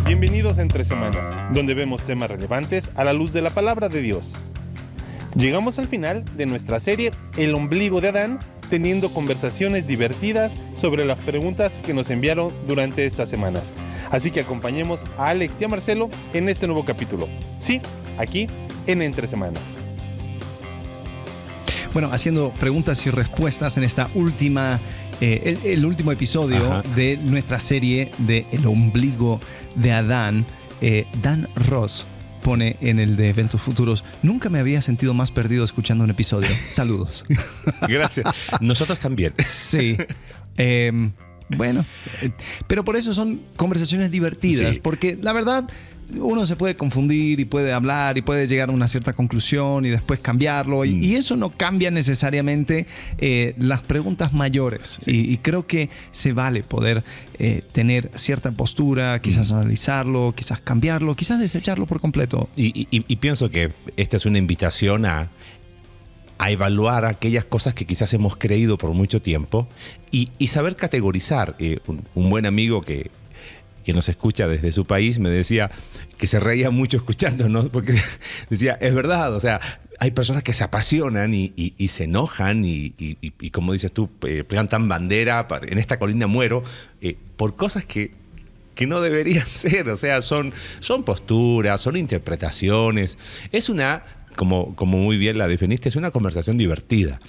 Bienvenidos a Entre Semana, donde vemos temas relevantes a la luz de la palabra de Dios. Llegamos al final de nuestra serie El ombligo de Adán, teniendo conversaciones divertidas sobre las preguntas que nos enviaron durante estas semanas. Así que acompañemos a Alex y a Marcelo en este nuevo capítulo. Sí, aquí en Entre Semana. Bueno, haciendo preguntas y respuestas en esta última, el último episodio de nuestra serie de El ombligo de Adán, Dan Ross pone en el de Eventos Futuros: nunca me había sentido más perdido escuchando un episodio. Saludos. Gracias. Nosotros también. Sí. Bueno, pero por eso son conversaciones divertidas, sí. Porque la verdad uno se puede confundir y puede hablar y puede llegar a una cierta conclusión y después cambiarlo y eso no cambia necesariamente las preguntas mayores. Sí. Y creo que se vale poder tener cierta postura, quizás analizarlo, quizás cambiarlo, quizás desecharlo por completo. Y pienso que esta es una invitación a evaluar aquellas cosas que quizás hemos creído por mucho tiempo y saber categorizar. Un buen amigo que nos escucha desde su país me decía que se reía mucho escuchándonos, porque decía, es verdad, o sea, hay personas que se apasionan y se enojan y como dices tú, plantan bandera, en esta colina muero, por cosas que no deberían ser. O sea, son posturas, son interpretaciones. Es una, como muy bien la definiste, es una conversación divertida.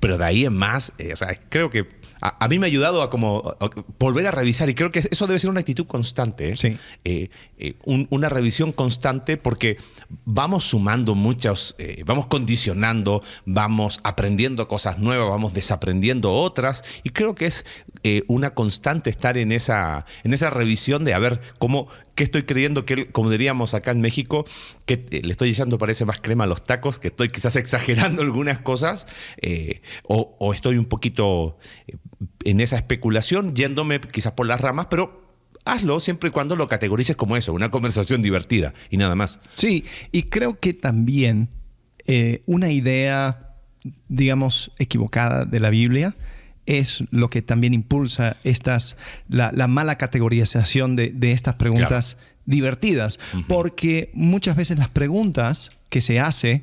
Pero de ahí en más, o sea, creo que a mí me ha ayudado a volver a revisar, y creo que eso debe ser una actitud constante. Sí. Una revisión constante, porque vamos sumando vamos condicionando, vamos aprendiendo cosas nuevas, vamos desaprendiendo otras, y creo que es una constante estar en esa revisión de a ver qué estoy creyendo, que, como diríamos acá en México, que le estoy echando, parece, más crema a los tacos, que estoy quizás exagerando algunas cosas, o estoy un poquito en esa especulación, yéndome quizás por las ramas, pero hazlo siempre y cuando lo categorices como eso, una conversación divertida y nada más. Sí, y creo que también una idea, digamos, equivocada de la Biblia es lo que también impulsa la mala categorización de estas preguntas divertidas. Porque muchas veces las preguntas que se hace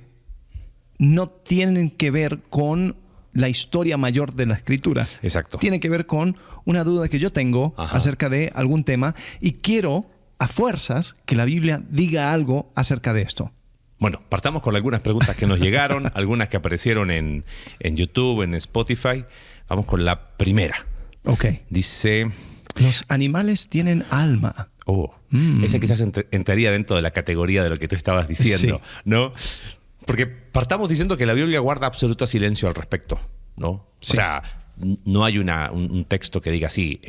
no tienen que ver con la historia mayor de la Escritura. Exacto. Tiene que ver con una duda que yo tengo acerca de algún tema y quiero a fuerzas que la Biblia diga algo acerca de esto. Bueno, partamos con algunas preguntas que nos llegaron, algunas que aparecieron en YouTube, en Spotify. Vamos con la primera. Ok. Dice: ¿los animales tienen alma? Esa quizás entraría dentro de la categoría de lo que tú estabas diciendo, sí. ¿No? Porque partamos diciendo que la Biblia guarda absoluto silencio al respecto, ¿no? Sí. O sea, no hay un texto que diga así.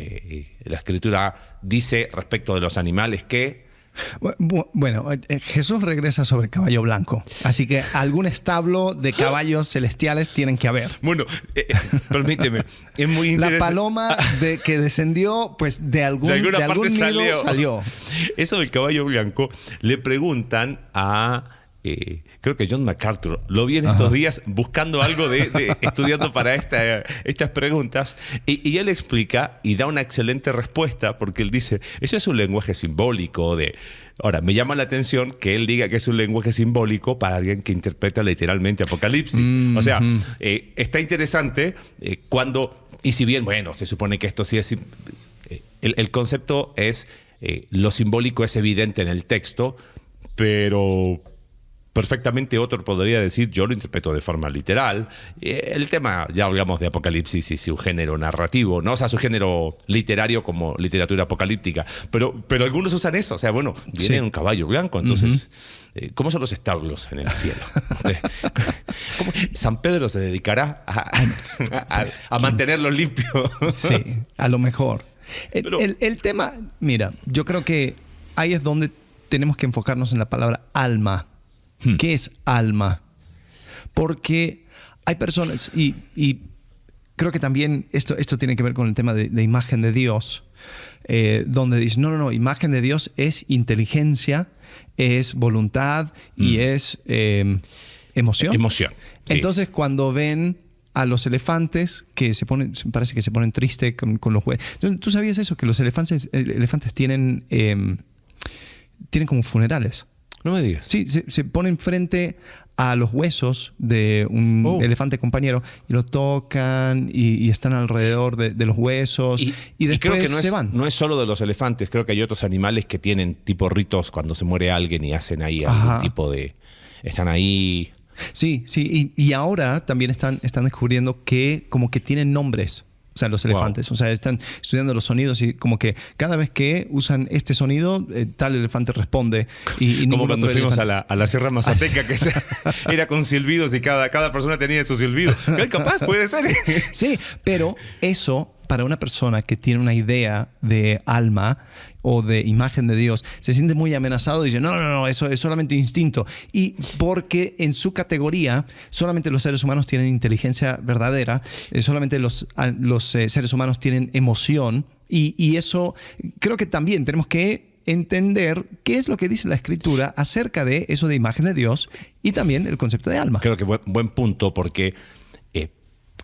La Escritura dice respecto de los animales que... Bueno, Jesús regresa sobre caballo blanco, así que algún establo de caballos celestiales tienen que haber. Bueno, permíteme, es muy interesante. La paloma que descendió, pues de algún nido salió. Eso del caballo blanco le preguntan a... creo que John MacArthur, lo vi en estos días buscando algo estudiando para estas preguntas, y él explica y da una excelente respuesta, porque él dice, eso es un lenguaje simbólico Ahora, me llama la atención que él diga que es un lenguaje simbólico para alguien que interpreta literalmente Apocalipsis. O sea, está interesante y si bien, bueno, se supone que esto sí es... el concepto es, lo simbólico es evidente en el texto, pero... perfectamente otro podría decir, yo lo interpreto de forma literal. El tema, ya hablamos de Apocalipsis y su género narrativo, ¿no? O sea, su género literario como literatura apocalíptica. Pero algunos usan eso. O sea, bueno, viene en un caballo blanco, entonces, ¿cómo son los establos en el cielo? ¿Cómo? San Pedro se dedicará a mantenerlo limpio. Sí, a lo mejor. El tema, mira, yo creo que ahí es donde tenemos que enfocarnos en la palabra alma. ¿Qué es alma? Porque hay personas, y creo que también esto tiene que ver con el tema de imagen de Dios, donde dicen, no, imagen de Dios es inteligencia, es voluntad y es emoción. Emoción. Sí. Entonces, cuando ven a los elefantes que parece que se ponen tristes con los jueces. ¿Tú sabías eso? Que los elefantes tienen tienen como funerales. No me digas. Sí, se ponen frente a los huesos de un elefante compañero y lo tocan y están alrededor de los huesos y después creo que se van. No es solo de los elefantes, creo que hay otros animales que tienen tipo ritos cuando se muere alguien y hacen ahí algún tipo de... Están ahí... Sí, y ahora también están descubriendo que como que tienen nombres. O sea, los elefantes. Wow. O sea, están estudiando los sonidos y como que cada vez que usan este sonido, tal elefante responde. Y como cuando fuimos a la Sierra Mazateca, que era con silbidos y cada persona tenía su silbido. Capaz, puede ser. Sí, pero eso, para una persona que tiene una idea de alma o de imagen de Dios, se siente muy amenazado y dice, no, eso es solamente instinto. Y porque en su categoría, solamente los seres humanos tienen inteligencia verdadera, solamente los seres humanos tienen emoción, y eso creo que también tenemos que entender qué es lo que dice la Escritura acerca de eso de imagen de Dios y también el concepto de alma. Creo que buen punto, porque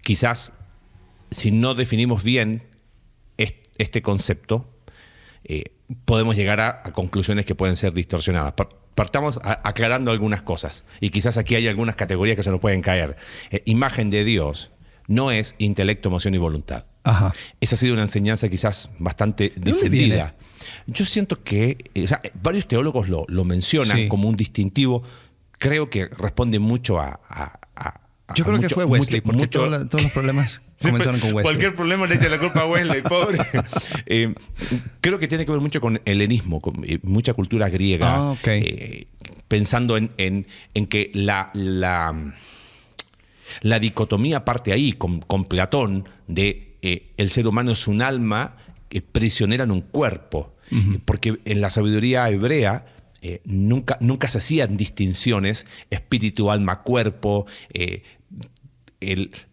quizás si no definimos bien este concepto, podemos llegar a conclusiones que pueden ser distorsionadas. Partamos aclarando algunas cosas, y quizás aquí hay algunas categorías que se nos pueden caer. Imagen de Dios no es intelecto, emoción y voluntad. Ajá. Esa ha sido una enseñanza quizás bastante difundida. Yo siento que varios teólogos lo mencionan como un distintivo. Creo que responde mucho yo creo que fue Wesley, porque todos los problemas comenzaron con Wesley. Cualquier problema le echa la culpa a Wesley, pobre. Creo que tiene que ver mucho con helenismo, con mucha cultura griega. Pensando en que la dicotomía parte ahí, con Platón, de el ser humano es un alma prisionera en un cuerpo. Uh-huh. Porque en la sabiduría hebrea nunca se hacían distinciones espíritu, alma, cuerpo.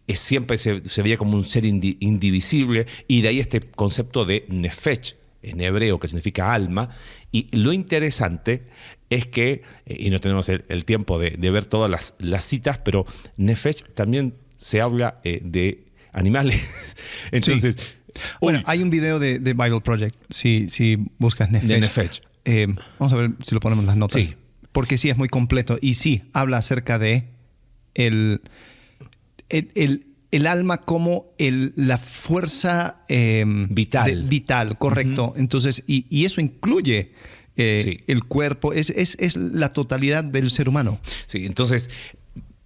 Siempre se veía como un ser indivisible, y de ahí este concepto de nefesh en hebreo, que significa alma. Y lo interesante es que, y no tenemos el tiempo de ver todas las citas, pero nefesh también se habla de animales. Entonces, sí. Bueno, hay un video de Bible Project, si buscas nefesh. De nefesh. Vamos a ver si lo ponemos en las notas. Sí. Porque sí, es muy completo. Y sí, habla acerca de el alma como la fuerza vital, correcto. Uh-huh. Entonces, y eso incluye el cuerpo, es la totalidad del ser humano. Sí, entonces,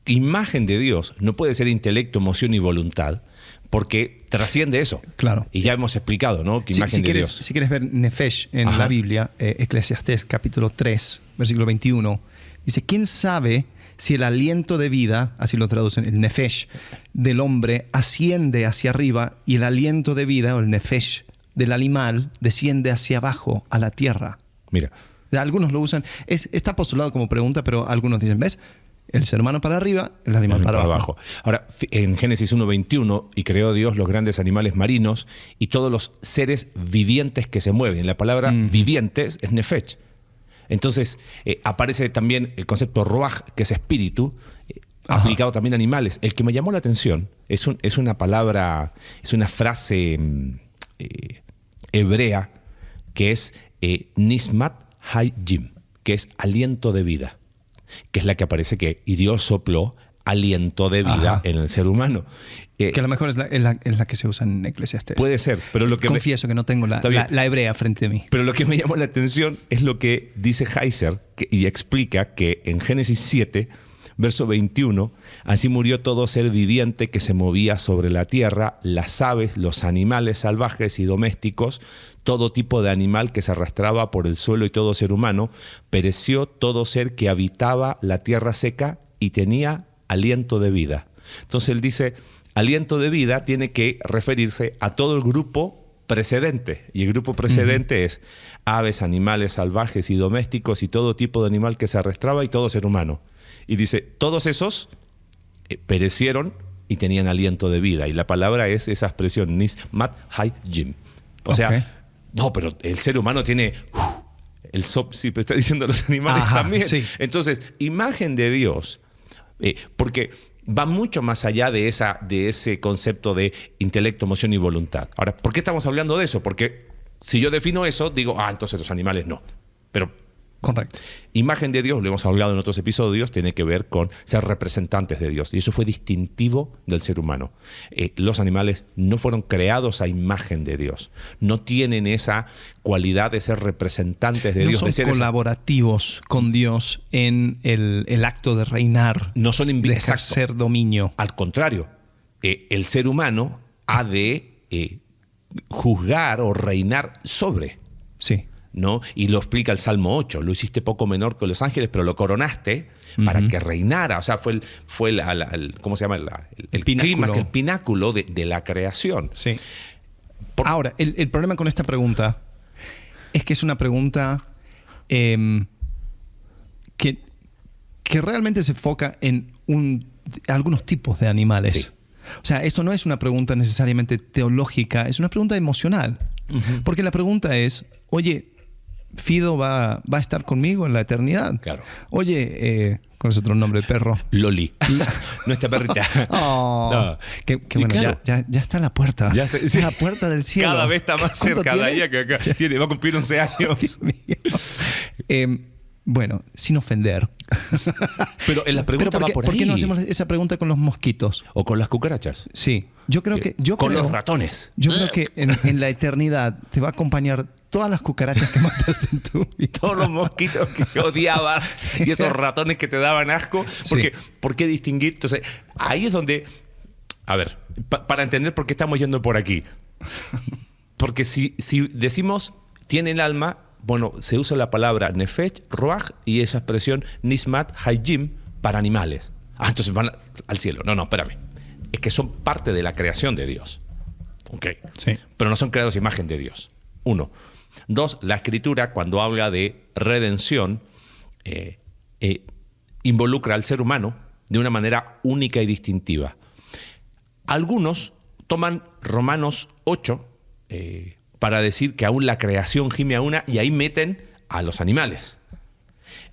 imagen de Dios no puede ser intelecto, emoción y voluntad, porque trasciende eso. Claro. Y ya hemos explicado, ¿no? Que imagen de Dios. Si quieres ver nefesh en la Biblia, Eclesiastés capítulo 3, versículo 21, dice, ¿quién sabe si el aliento de vida, así lo traducen, el nefesh del hombre asciende hacia arriba y el aliento de vida, o el nefesh del animal, desciende hacia abajo a la tierra? Mira. Algunos lo usan, está postulado como pregunta, pero algunos dicen, ¿ves? El ser humano para arriba, el animal para abajo. Ahora, en Génesis 1:21, y creó Dios los grandes animales marinos y todos los seres vivientes que se mueven. La palabra vivientes es nefesh. Entonces, aparece también el concepto ruach, que es espíritu, aplicado también a animales. El que me llamó la atención es una palabra, es una frase hebrea que es nismat hayim, que es aliento de vida, que es la que aparece y Dios sopló aliento de vida en el ser humano. Que a lo mejor es la que se usa en Eclesiastés. Puede ser, pero lo que confieso que no tengo la hebrea frente a mí. Pero lo que me llamó la atención es lo que dice Heiser, y explica que en Génesis 7, verso 21, así murió todo ser viviente que se movía sobre la tierra, las aves, los animales salvajes y domésticos, todo tipo de animal que se arrastraba por el suelo y todo ser humano, pereció todo ser que habitaba la tierra seca y tenía aliento de vida. Entonces él dice, aliento de vida tiene que referirse a todo el grupo precedente, y el grupo precedente es aves, animales salvajes y domésticos y todo tipo de animal que se arrastraba y todo ser humano. Y dice, todos esos perecieron y tenían aliento de vida. Y la palabra es esa expresión, nismat hayim. O sea, no, pero el ser humano tiene el sop, sí, pero está diciendo los animales también. Sí. Entonces, imagen de Dios, porque va mucho más allá de ese concepto de intelecto, emoción y voluntad. Ahora, ¿por qué estamos hablando de eso? Porque si yo defino eso, digo, entonces los animales no. Pero Correcto. Imagen de Dios, lo hemos hablado en otros episodios, tiene que ver con ser representantes de Dios. Y eso fue distintivo del ser humano. Los animales no fueron creados a imagen de Dios. No tienen esa cualidad de ser representantes de Dios. No son colaborativos con Dios en el acto de reinar, no son de ejercer dominio. Al contrario, el ser humano ha de juzgar o reinar sobre. Sí. ¿No? Y lo explica el Salmo 8. Lo hiciste poco menor que los ángeles, pero lo coronaste para que reinara. O sea, fue ¿cómo se llama? El pináculo. El pináculo de la creación. Sí. Ahora, el problema con esta pregunta es que es una pregunta que realmente se enfoca en algunos tipos de animales. Sí. O sea, esto no es una pregunta necesariamente teológica, es una pregunta emocional. Porque la pregunta es, oye, ¿Fido va a estar conmigo en la eternidad? Claro. Oye, ¿cuál es otro nombre de perro? Loli. Nuestra perrita. Oh, no. Que bueno, claro, ya está a la puerta. Ya está, sí. A la puerta del cielo. Cada vez está más cerca de allá que acá. Va a cumplir 11 años. Dios mío. Bueno, sin ofender. Pero en la pregunta va por ahí. ¿Por qué no hacemos esa pregunta con los mosquitos? O con las cucarachas. Sí. Yo creo que... Con los ratones. Yo creo que en la eternidad te va a acompañar todas las cucarachas que mataste en tu vida. Todos los mosquitos que odiabas y esos ratones que te daban asco. Porque, sí. ¿Por qué distinguir? Entonces, ahí es donde... A ver, para entender por qué estamos yendo por aquí. Porque si decimos tienen alma... Bueno, se usa la palabra nefesh, ruach y esa expresión nismat hayim para animales. Entonces van al cielo. No, espérame. Es que son parte de la creación de Dios. ¿Ok? Sí. Pero no son creados a imagen de Dios. 1. 2. La Escritura, cuando habla de redención, involucra al ser humano de una manera única y distintiva. Algunos toman Romanos 8... para decir que aún la creación gime a una, y ahí meten a los animales.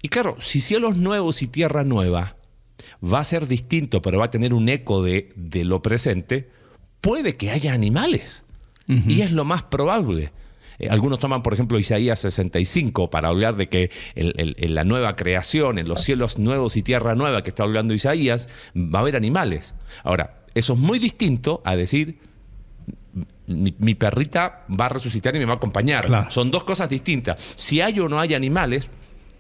Y claro, si cielos nuevos y tierra nueva va a ser distinto, pero va a tener un eco de lo presente, puede que haya animales. Y es lo más probable. Algunos toman, por ejemplo, Isaías 65 para hablar de que en la nueva creación, en los cielos nuevos y tierra nueva que está hablando Isaías, va a haber animales. Ahora, eso es muy distinto a decir... Mi perrita va a resucitar y me va a acompañar. Claro. Son dos cosas distintas. Si hay o no hay animales,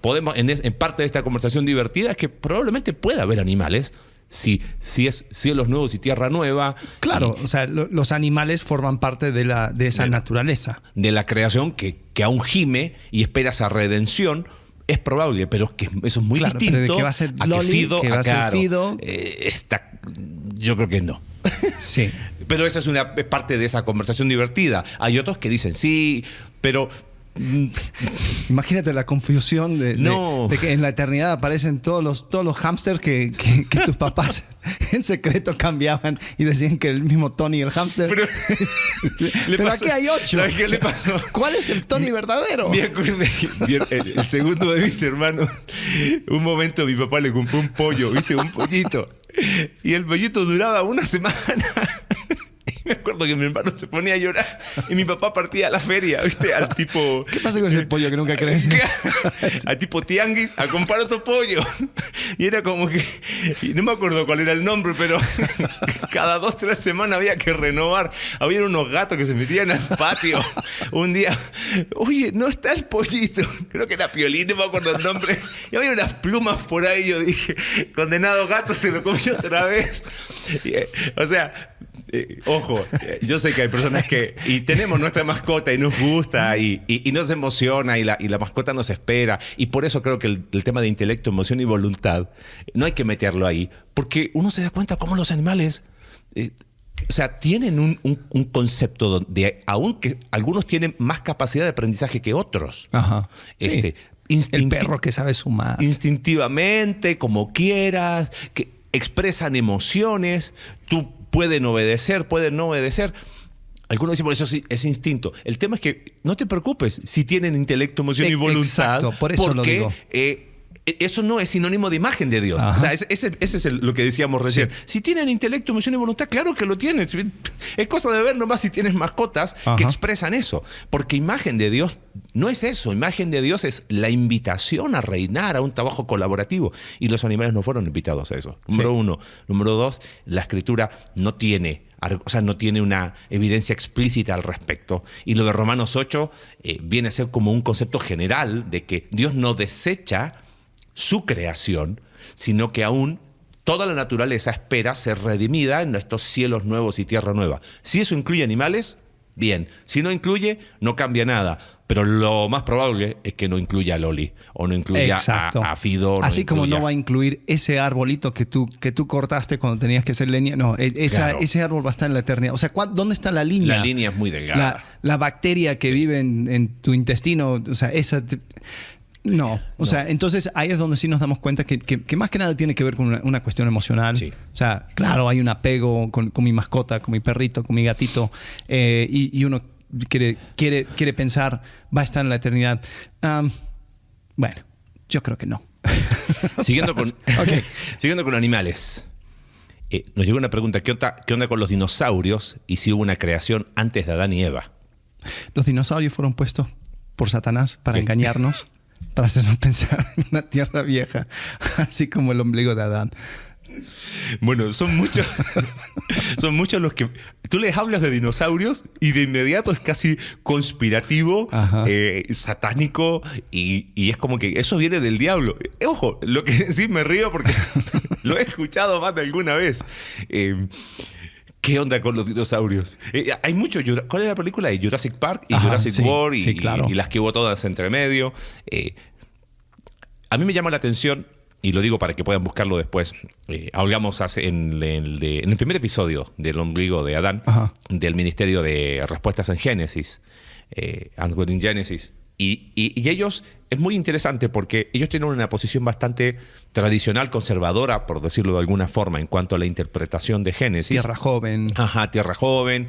podemos en parte de esta conversación divertida es que probablemente pueda haber animales si es cielos nuevos y tierra nueva. Claro, o sea, los animales forman parte de esa naturaleza. De la creación que aún gime y espera esa redención. Es probable, pero que eso es muy distinto. Pero de que va a ser Loli, que Fido, que va a ser Fido. Yo creo que no. Sí. Pero esa es parte de esa conversación divertida. Hay otros que dicen sí, pero... Imagínate la confusión de que en la eternidad aparecen todos los hámsters que tus papás en secreto cambiaban y decían que el mismo Tony el hámster. Pero aquí hay 8. ¿Sabes qué le pasó? ¿Cuál es el Tony verdadero? Me acordé, el segundo de mis hermanos, un momento mi papá le compró un pollo, ¿viste? Un pollito. Y el pollito duraba una semana. Me acuerdo que mi hermano se ponía a llorar y mi papá partía a la feria, ¿viste? Al tipo... ¿Qué pasa con ese pollo que nunca crece? Al tipo tianguis a comprar otro pollo. Y era como que... Y no me acuerdo cuál era el nombre, pero cada 2-3 semanas había que renovar. Había unos gatos que se metían al patio. Un día, oye, no está el pollito. Creo que era Piolín, no me acuerdo el nombre. Y había unas plumas por ahí. Yo dije, condenado gato, se lo comió otra vez. O sea... ojo, yo sé que hay personas y tenemos nuestra mascota y nos gusta y nos emociona y la mascota nos espera, y por eso creo que el tema de intelecto, emoción y voluntad no hay que meterlo ahí, porque uno se da cuenta cómo los animales o sea, tienen un concepto donde aunque algunos tienen más capacidad de aprendizaje que otros. Ajá. Sí. El perro que sabe sumar instintivamente, como quieras, que expresan emociones. Tú pueden obedecer, pueden no obedecer. Algunos dicen, por eso es instinto. El tema es que no te preocupes si tienen intelecto, emoción y voluntad. Exacto, por eso porque lo digo. eso no es sinónimo de imagen de Dios. Ajá. O sea, ese es lo que decíamos recién. Sí. Si tienen intelecto, emoción y voluntad, claro que lo tienen. Es cosa de ver nomás si tienes mascotas que expresan eso. Porque imagen de Dios no es eso. Imagen de Dios es la invitación a reinar, a un trabajo colaborativo. Y los animales no fueron invitados a eso. Número uno. Número dos, la Escritura no tiene una evidencia explícita al respecto. Y lo de Romanos 8 viene a ser como un concepto general de que Dios no desecha su creación, sino que aún toda la naturaleza espera ser redimida en estos cielos nuevos y tierra nueva. Si eso incluye animales, bien. Si no incluye, no cambia nada. Pero lo más probable es que no incluya a Loli o no incluya a Fido. Así como no va a incluir ese arbolito que tú cortaste cuando tenías que hacer leña. No, ese árbol va a estar en la eternidad. O sea, ¿dónde está la línea? La línea es muy delgada. La bacteria que vive en tu intestino, o sea, esa... No, o sea, entonces ahí es donde sí nos damos cuenta que más que nada tiene que ver con una cuestión emocional. Sí. O sea, claro, hay un apego con mi mascota, con mi perrito, con mi gatito, y uno quiere pensar, va a estar en la eternidad. Bueno, yo creo que no. Siguiendo con animales. Nos llegó una pregunta, ¿qué onda con los dinosaurios y si hubo una creación antes de Adán y Eva? Los dinosaurios fueron puestos por Satanás para engañarnos, para hacernos pensar en una tierra vieja, así como el ombligo de Adán. Bueno, son muchos los que... Tú les hablas de dinosaurios y de inmediato es casi conspirativo, satánico, y es como que eso viene del diablo. Ojo, lo que sí me río porque lo he escuchado más de alguna vez. ¿Qué onda con los dinosaurios? Hay mucho... ¿Cuál es la película? De Jurassic Park y Jurassic World y las que hubo todas entre medio. A mí me llama la atención, y lo digo para que puedan buscarlo después. Hablamos en el primer episodio del ombligo de Adán, del Ministerio de Respuestas en Génesis, Answers in Genesis. Y ellos, es muy interesante porque ellos tienen una posición bastante tradicional, conservadora, por decirlo de alguna forma, en cuanto a la interpretación de Génesis. Tierra joven. Tierra joven,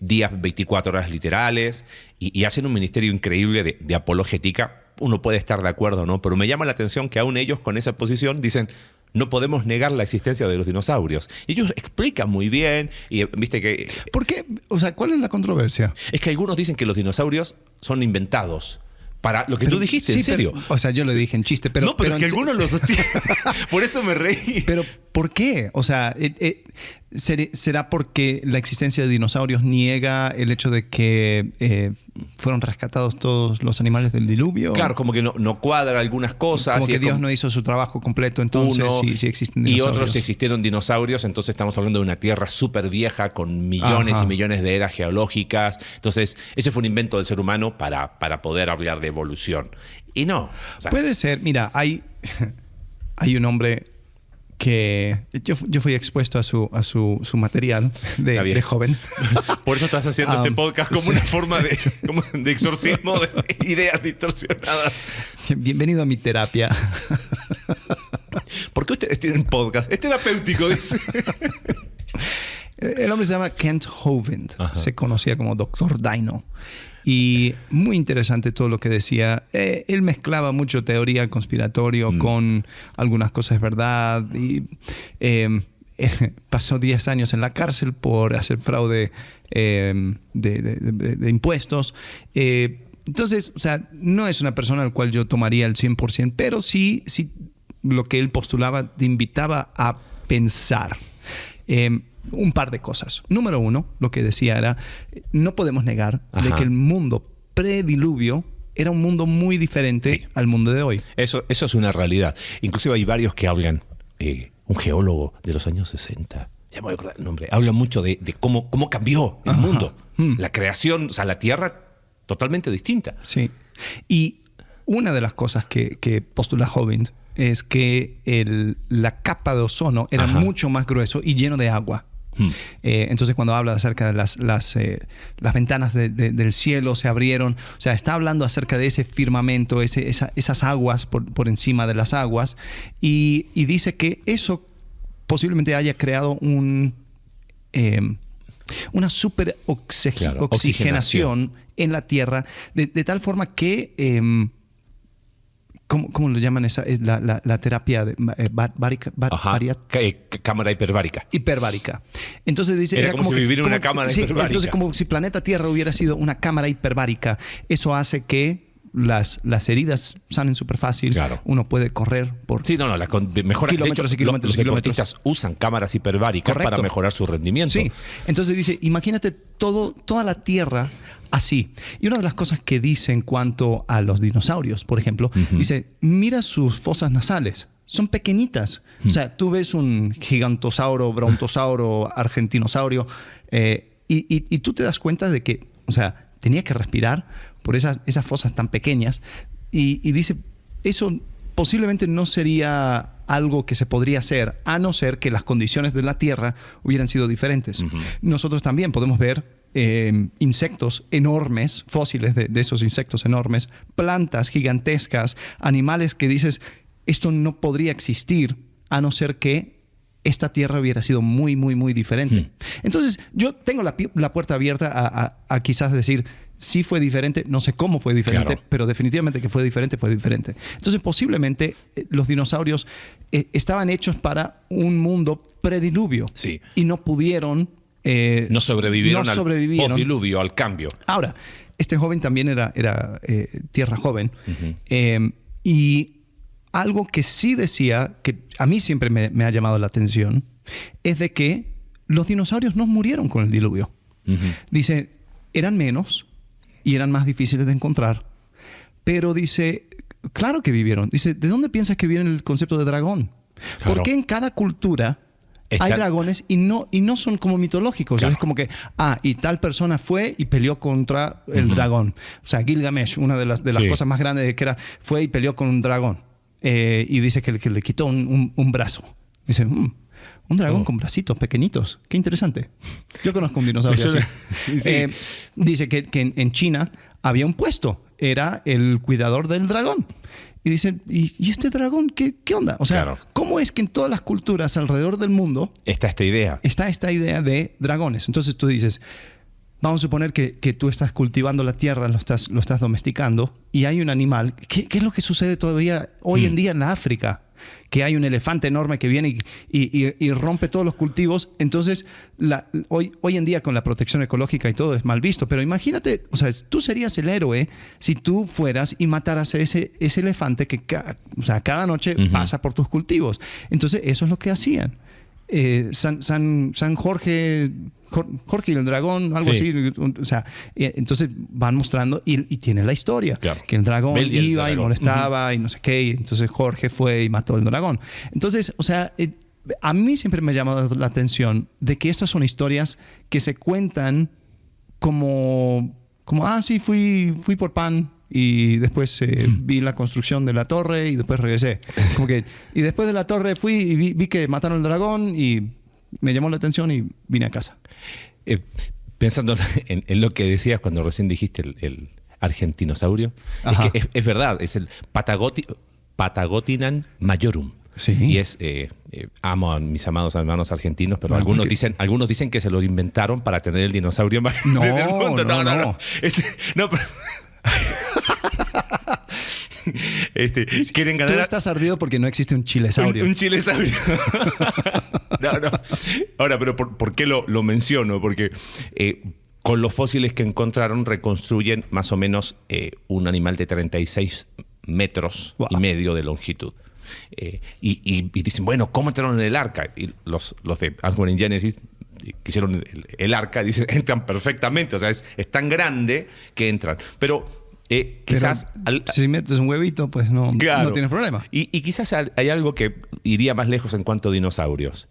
días 24 horas literales, y hacen un ministerio increíble de apologética. Uno puede estar de acuerdo o no, pero me llama la atención que aún ellos con esa posición dicen... No podemos negar la existencia de los dinosaurios. Y ellos explican muy bien. Y viste que... ¿Por qué? O sea, ¿cuál es la controversia? Es que algunos dicen que los dinosaurios son inventados. Para lo que tú dijiste, sí, en serio. Pero, o sea, yo lo dije en chiste, pero... No, pero es que algunos lo sostienen. Por eso me reí. Pero, ¿por qué? O sea, ¿será porque la existencia de dinosaurios niega el hecho de que fueron rescatados todos los animales del diluvio? Claro, como que no cuadra algunas cosas. Como que Dios no hizo su trabajo completo, entonces sí existen dinosaurios. Y otros si existieron dinosaurios, entonces estamos hablando de una tierra súper vieja con millones y millones de eras geológicas. Entonces, ese fue un invento del ser humano para poder hablar de evolución. Y no. O sea, puede ser. Mira, hay un hombre que yo fui expuesto a su material de joven. Por eso estás haciendo este podcast como una forma de exorcismo de ideas distorsionadas. Bienvenido a mi terapia. ¿Por qué ustedes tienen podcast? Es terapéutico, dice. El hombre se llama Kent Hovind. Se conocía como Dr. Dino. Y muy interesante todo lo que decía. Él mezclaba mucho teoría conspiratorio con algunas cosas verdad. Y pasó 10 años en la cárcel por hacer fraude de impuestos. Entonces, o sea, no es una persona al cual yo tomaría el 100%, pero sí lo que él postulaba te invitaba a pensar. Un par de cosas. Número uno, lo que decía era, no podemos negar de que el mundo prediluvio era un mundo muy diferente al mundo de hoy. Eso es una realidad. Inclusive hay varios que hablan, un geólogo de los años 60, ya me voy a acordar el nombre, habla mucho de cómo cambió el mundo. La creación, o sea, la Tierra totalmente distinta. Sí. Y una de las cosas que postula Hovind es que la capa de ozono era mucho más grueso y lleno de agua. Entonces cuando habla acerca de las ventanas del cielo se abrieron, o sea, está hablando acerca de ese firmamento, esas aguas por encima de las aguas, y dice que eso posiblemente haya creado una super oxigenación en la Tierra de tal forma que ¿Cómo lo llaman esa? Es la terapia de, cámara hiperbárica. Hiperbárica. Entonces dice... Era como si vivir en una cámara hiperbárica. Entonces, como si planeta Tierra hubiera sido una cámara hiperbárica. Eso hace que las heridas sanen súper fácil. Claro. Uno puede correr por mejora. kilómetros y kilómetros los y kilómetros. deportistas usan cámaras hiperbáricas. Correcto. Para mejorar su rendimiento. Sí. Entonces dice, imagínate toda la Tierra así. Y una de las cosas que dice en cuanto a los dinosaurios, por ejemplo, dice, mira sus fosas nasales. Son pequeñitas. O sea, tú ves un gigantosauro, brontosauro, argentinosaurio, y tú te das cuenta de que, o sea, tenía que respirar por esas fosas tan pequeñas. Y dice, eso posiblemente no sería algo que se podría hacer, a no ser que las condiciones de la Tierra hubieran sido diferentes. Nosotros también podemos ver insectos enormes, fósiles de esos insectos enormes, plantas gigantescas, animales que dices, esto no podría existir a no ser que esta Tierra hubiera sido muy, muy, muy diferente. Entonces, yo tengo la puerta abierta a quizás decir, sí fue diferente, no sé cómo fue diferente, claro, pero definitivamente que fue diferente, fue diferente. Entonces, posiblemente los dinosaurios estaban hechos para un mundo prediluvio, sí, y no pudieron... no sobrevivieron al postdiluvio, al cambio. Ahora, este joven también era tierra joven. Y algo que sí decía, que a mí siempre me ha llamado la atención, es de que los dinosaurios no murieron con el diluvio. Dice, eran menos y eran más difíciles de encontrar. Pero dice, claro que vivieron. Dice, ¿de dónde piensas que viene el concepto de dragón? Claro. Porque en cada cultura... hay dragones y no son como mitológicos. Claro. Es como que, y tal persona fue y peleó contra el dragón. O sea, Gilgamesh, una de las cosas más grandes que era, fue y peleó con un dragón. Y dice que le quitó un brazo. Dice, un dragón con bracitos pequeñitos. Qué interesante. Yo conozco un dinosaurio así. Sí. Dice que en China había un puesto. Era el cuidador del dragón. Y dicen, ¿y este dragón qué onda? O sea, claro, ¿cómo es que en todas las culturas alrededor del mundo está esta idea de dragones? Entonces tú dices, vamos a suponer que tú estás cultivando la tierra, lo estás domesticando, y hay un animal. ¿Qué es lo que sucede todavía hoy en día en la África? Que hay un elefante enorme que viene y rompe todos los cultivos. Entonces, hoy en día con la protección ecológica y todo es mal visto. Pero imagínate, o sea, tú serías el héroe si tú fueras y mataras a ese elefante que cada noche pasa por tus cultivos. Entonces, eso es lo que hacían. San Jorge y el dragón, algo así. O sea, entonces van mostrando y tiene la historia. Claro. Que el dragón iba y molestaba y no sé qué. Y entonces Jorge fue y mató al dragón. Entonces, o sea, a mí siempre me ha llamado la atención de que estas son historias que se cuentan como sí, fui por pan. Y después vi la construcción de la torre y después regresé. Y después de la torre fui y vi que mataron al dragón y me llamó la atención y vine a casa. Pensando en lo que decías cuando recién dijiste el argentinosaurio, es que es verdad, es el Patagotinan majorum. Sí. Y es, amo a mis amados hermanos argentinos, pero algunos dicen que se lo inventaron para tener el dinosaurio más grande del mundo. No. Pero... quieren ganar. Tú estás ardido porque no existe un chilesaurio. Un chilesaurio. No. Ahora, pero ¿por qué lo menciono? Porque con los fósiles que encontraron reconstruyen más o menos un animal de 36 metros y medio de longitud. Y dicen, bueno, ¿cómo entraron en el arca? Y los de Answer in Genesis que hicieron el arca, dicen, entran perfectamente. O sea, es tan grande que entran. Pero quizás... si metes un huevito, pues no tienes problema. Y quizás hay algo que iría más lejos en cuanto a dinosaurios.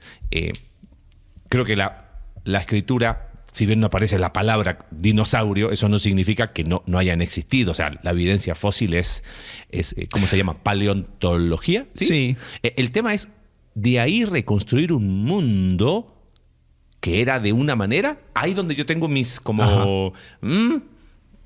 Creo que la escritura, si bien no aparece la palabra dinosaurio, eso no significa que no hayan existido. O sea, la evidencia fósil es ¿cómo se llama? Paleontología. Sí. El tema es de ahí reconstruir un mundo que era de una manera. Ahí donde yo tengo mis como...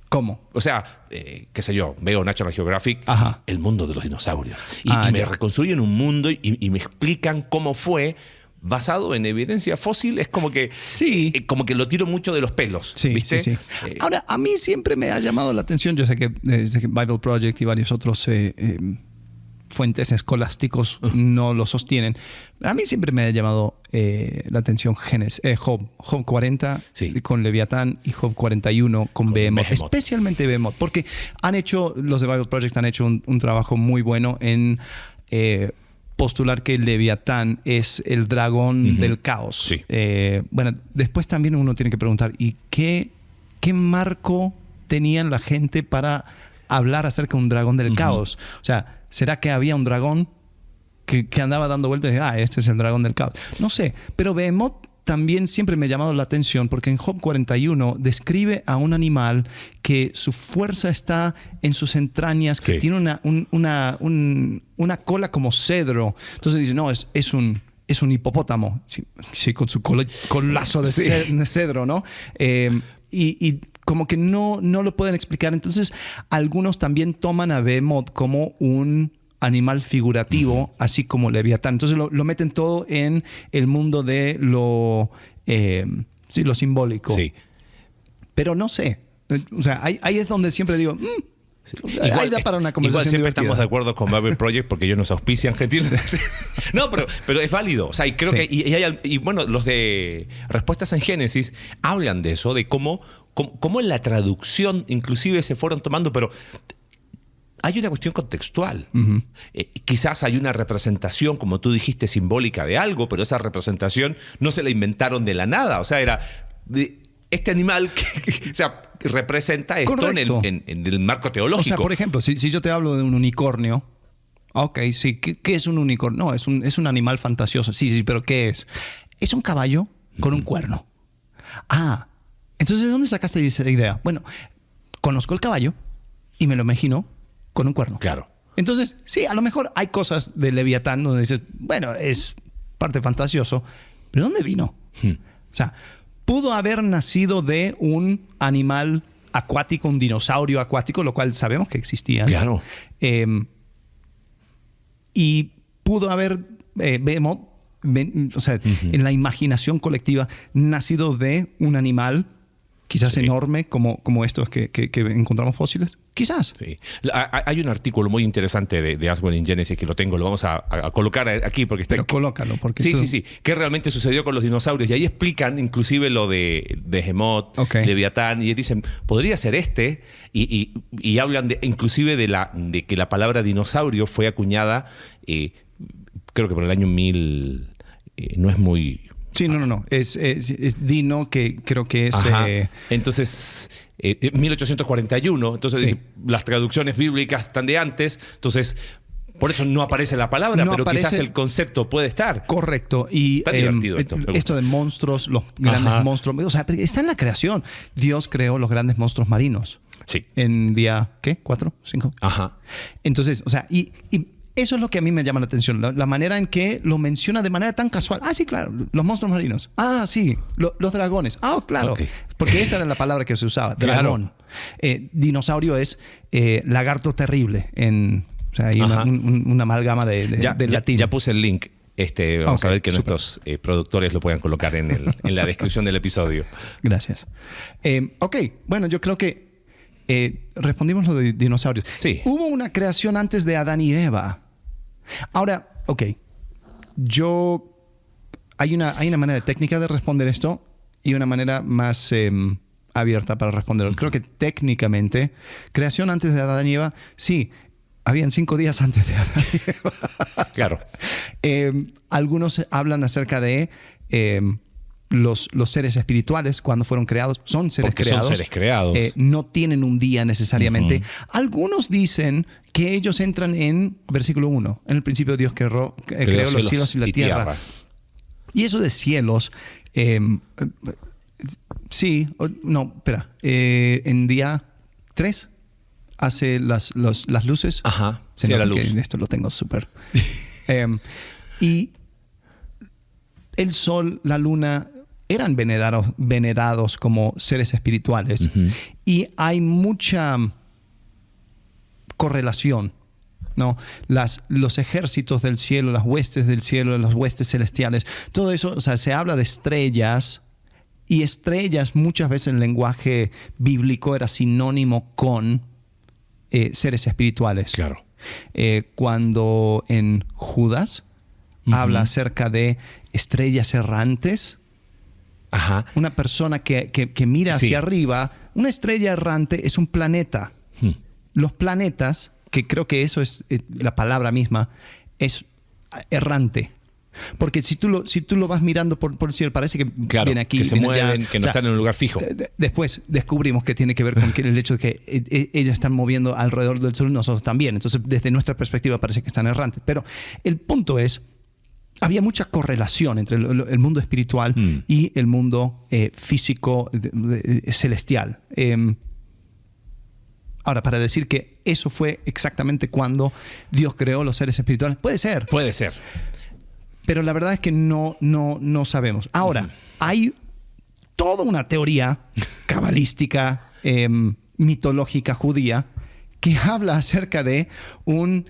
¿Cómo? O sea, qué sé yo, veo National Geographic, el mundo de los dinosaurios. Y me reconstruyen un mundo y me explican cómo fue basado en evidencia fósil. Es como que, como que lo tiro mucho de los pelos, ¿viste? Sí. Ahora, a mí siempre me ha llamado la atención. Yo sé que Bible Project y varios otros fuentes escolásticos no lo sostienen. A mí siempre me ha llamado la atención Job 40 con Leviatán y Job 41 con Behemoth. Especialmente Behemoth, porque los de Bible Project han hecho un trabajo muy bueno en postular que Leviatán es el dragón del caos. Sí. Bueno, después también uno tiene que preguntar, ¿y qué marco tenían la gente para hablar acerca de un dragón del caos? O sea, ¿será que había un dragón que andaba dando vueltas de, este es el dragón del caos? No sé, pero Behemoth también siempre me ha llamado la atención porque en Job 41 describe a un animal que su fuerza está en sus entrañas, que tiene una cola como cedro. Entonces dice, no, es un hipopótamo, sí, con su colazo de cedro, ¿no? Y como que no lo pueden explicar. Entonces, algunos también toman a Behemoth como un animal figurativo, así como Leviatán. Entonces, lo meten todo en el mundo de lo simbólico. Sí. Pero no sé. O sea, ahí es donde siempre digo... Igual, da para una conversación igual siempre divertida. estamos de acuerdo con Bible Project porque ellos nos auspician gentilmente. No, pero es válido. O sea, y creo que... Y bueno, los de Respuestas en Génesis hablan de eso, de cómo en la traducción inclusive se fueron tomando, pero hay una cuestión contextual. Quizás hay una representación, como tú dijiste, simbólica de algo, pero esa representación no se la inventaron de la nada. O sea, era... este animal que representa esto en el marco teológico. O sea, por ejemplo, si yo te hablo de un unicornio, ok, sí, ¿qué es un unicornio? No, es un animal fantasioso. Sí, pero ¿qué es? Es un caballo con un cuerno. Entonces, ¿de dónde sacaste esa idea? Bueno, conozco el caballo y me lo imagino con un cuerno. Claro. Entonces, sí, a lo mejor hay cosas de Leviatán donde dices, bueno, es parte fantasioso, pero ¿dónde vino? O sea, pudo haber nacido de un animal acuático, un dinosaurio acuático, lo cual sabemos que existían. Claro. Y pudo haber, Behemoth, en la imaginación colectiva, nacido de un animal quizás enorme como estos que encontramos fósiles. Quizás. Sí. Hay un artículo muy interesante de Aswell in Genesis que lo vamos a colocar aquí porque está... Pero colócalo. Porque sí. ¿Qué realmente sucedió con los dinosaurios? Y ahí explican inclusive lo de Behemoth, Leviatán, y dicen, podría ser y hablan inclusive de que la palabra dinosaurio fue acuñada, creo que por el año 1000, no es muy... Sí, no. Es Dino, que creo que es... Entonces, 1841. Entonces, dice, las traducciones bíblicas están de antes. Entonces, por eso no aparece la palabra, pero quizás el concepto puede estar. Correcto. Y está divertido esto de monstruos, los grandes monstruos. O sea, está en la creación. Dios creó los grandes monstruos marinos. Sí. En día, ¿qué? ¿4? ¿5? Ajá. Entonces, o sea, y eso es lo que a mí me llama la atención, la manera en que lo menciona de manera tan casual. Sí, claro, los monstruos marinos. Sí, los dragones. Claro, porque esa era la palabra que se usaba, dragón. Claro. Dinosaurio es lagarto terrible, o sea, hay una amalgama de latín. Ya puse el link. Vamos a ver que nuestros productores lo puedan colocar en la descripción del episodio. Gracias. Bueno, yo creo que respondimos lo de dinosaurios. Sí. Hubo una creación antes de Adán y Eva. Ahora, hay una manera técnica de responder esto y una manera más abierta para responderlo. Creo que técnicamente, creación antes de Adán y Eva, sí, habían 5 días antes de Adán y Eva. Claro. Algunos hablan acerca de los seres espirituales cuando fueron creados. Son seres creados. No tienen un día necesariamente. Algunos dicen que ellos entran en versículo 1. En el principio Dios creó los cielos y la tierra. Y eso de cielos... en día 3 hace las luces. Sí, la luz. Esto lo tengo súper. Y el sol, la luna... eran venerados como seres espirituales. Y hay mucha correlación, ¿no? Los ejércitos del cielo, las huestes del cielo, las huestes celestiales, todo eso, o sea, se habla de estrellas, y estrellas muchas veces en el lenguaje bíblico era sinónimo con seres espirituales. Claro. Cuando en Judas habla acerca de estrellas errantes. Ajá. Una persona que mira hacia arriba. Una estrella errante es un planeta. Los planetas, que creo que eso es la palabra misma, es errante. Porque si tú lo vas mirando por el cielo, parece que viene aquí. Que se mueven, que no están en un lugar fijo. Después descubrimos que tiene que ver con el hecho de que ellos están moviendo alrededor del sol y nosotros también. Entonces, desde nuestra perspectiva parece que están errantes. Pero el punto es, había mucha correlación entre el mundo espiritual y el mundo físico celestial. Ahora, para decir que eso fue exactamente cuando Dios creó los seres espirituales, puede ser. Puede ser. Pero la verdad es que no sabemos. Ahora, hay toda una teoría cabalística, mitológica judía, que habla acerca de una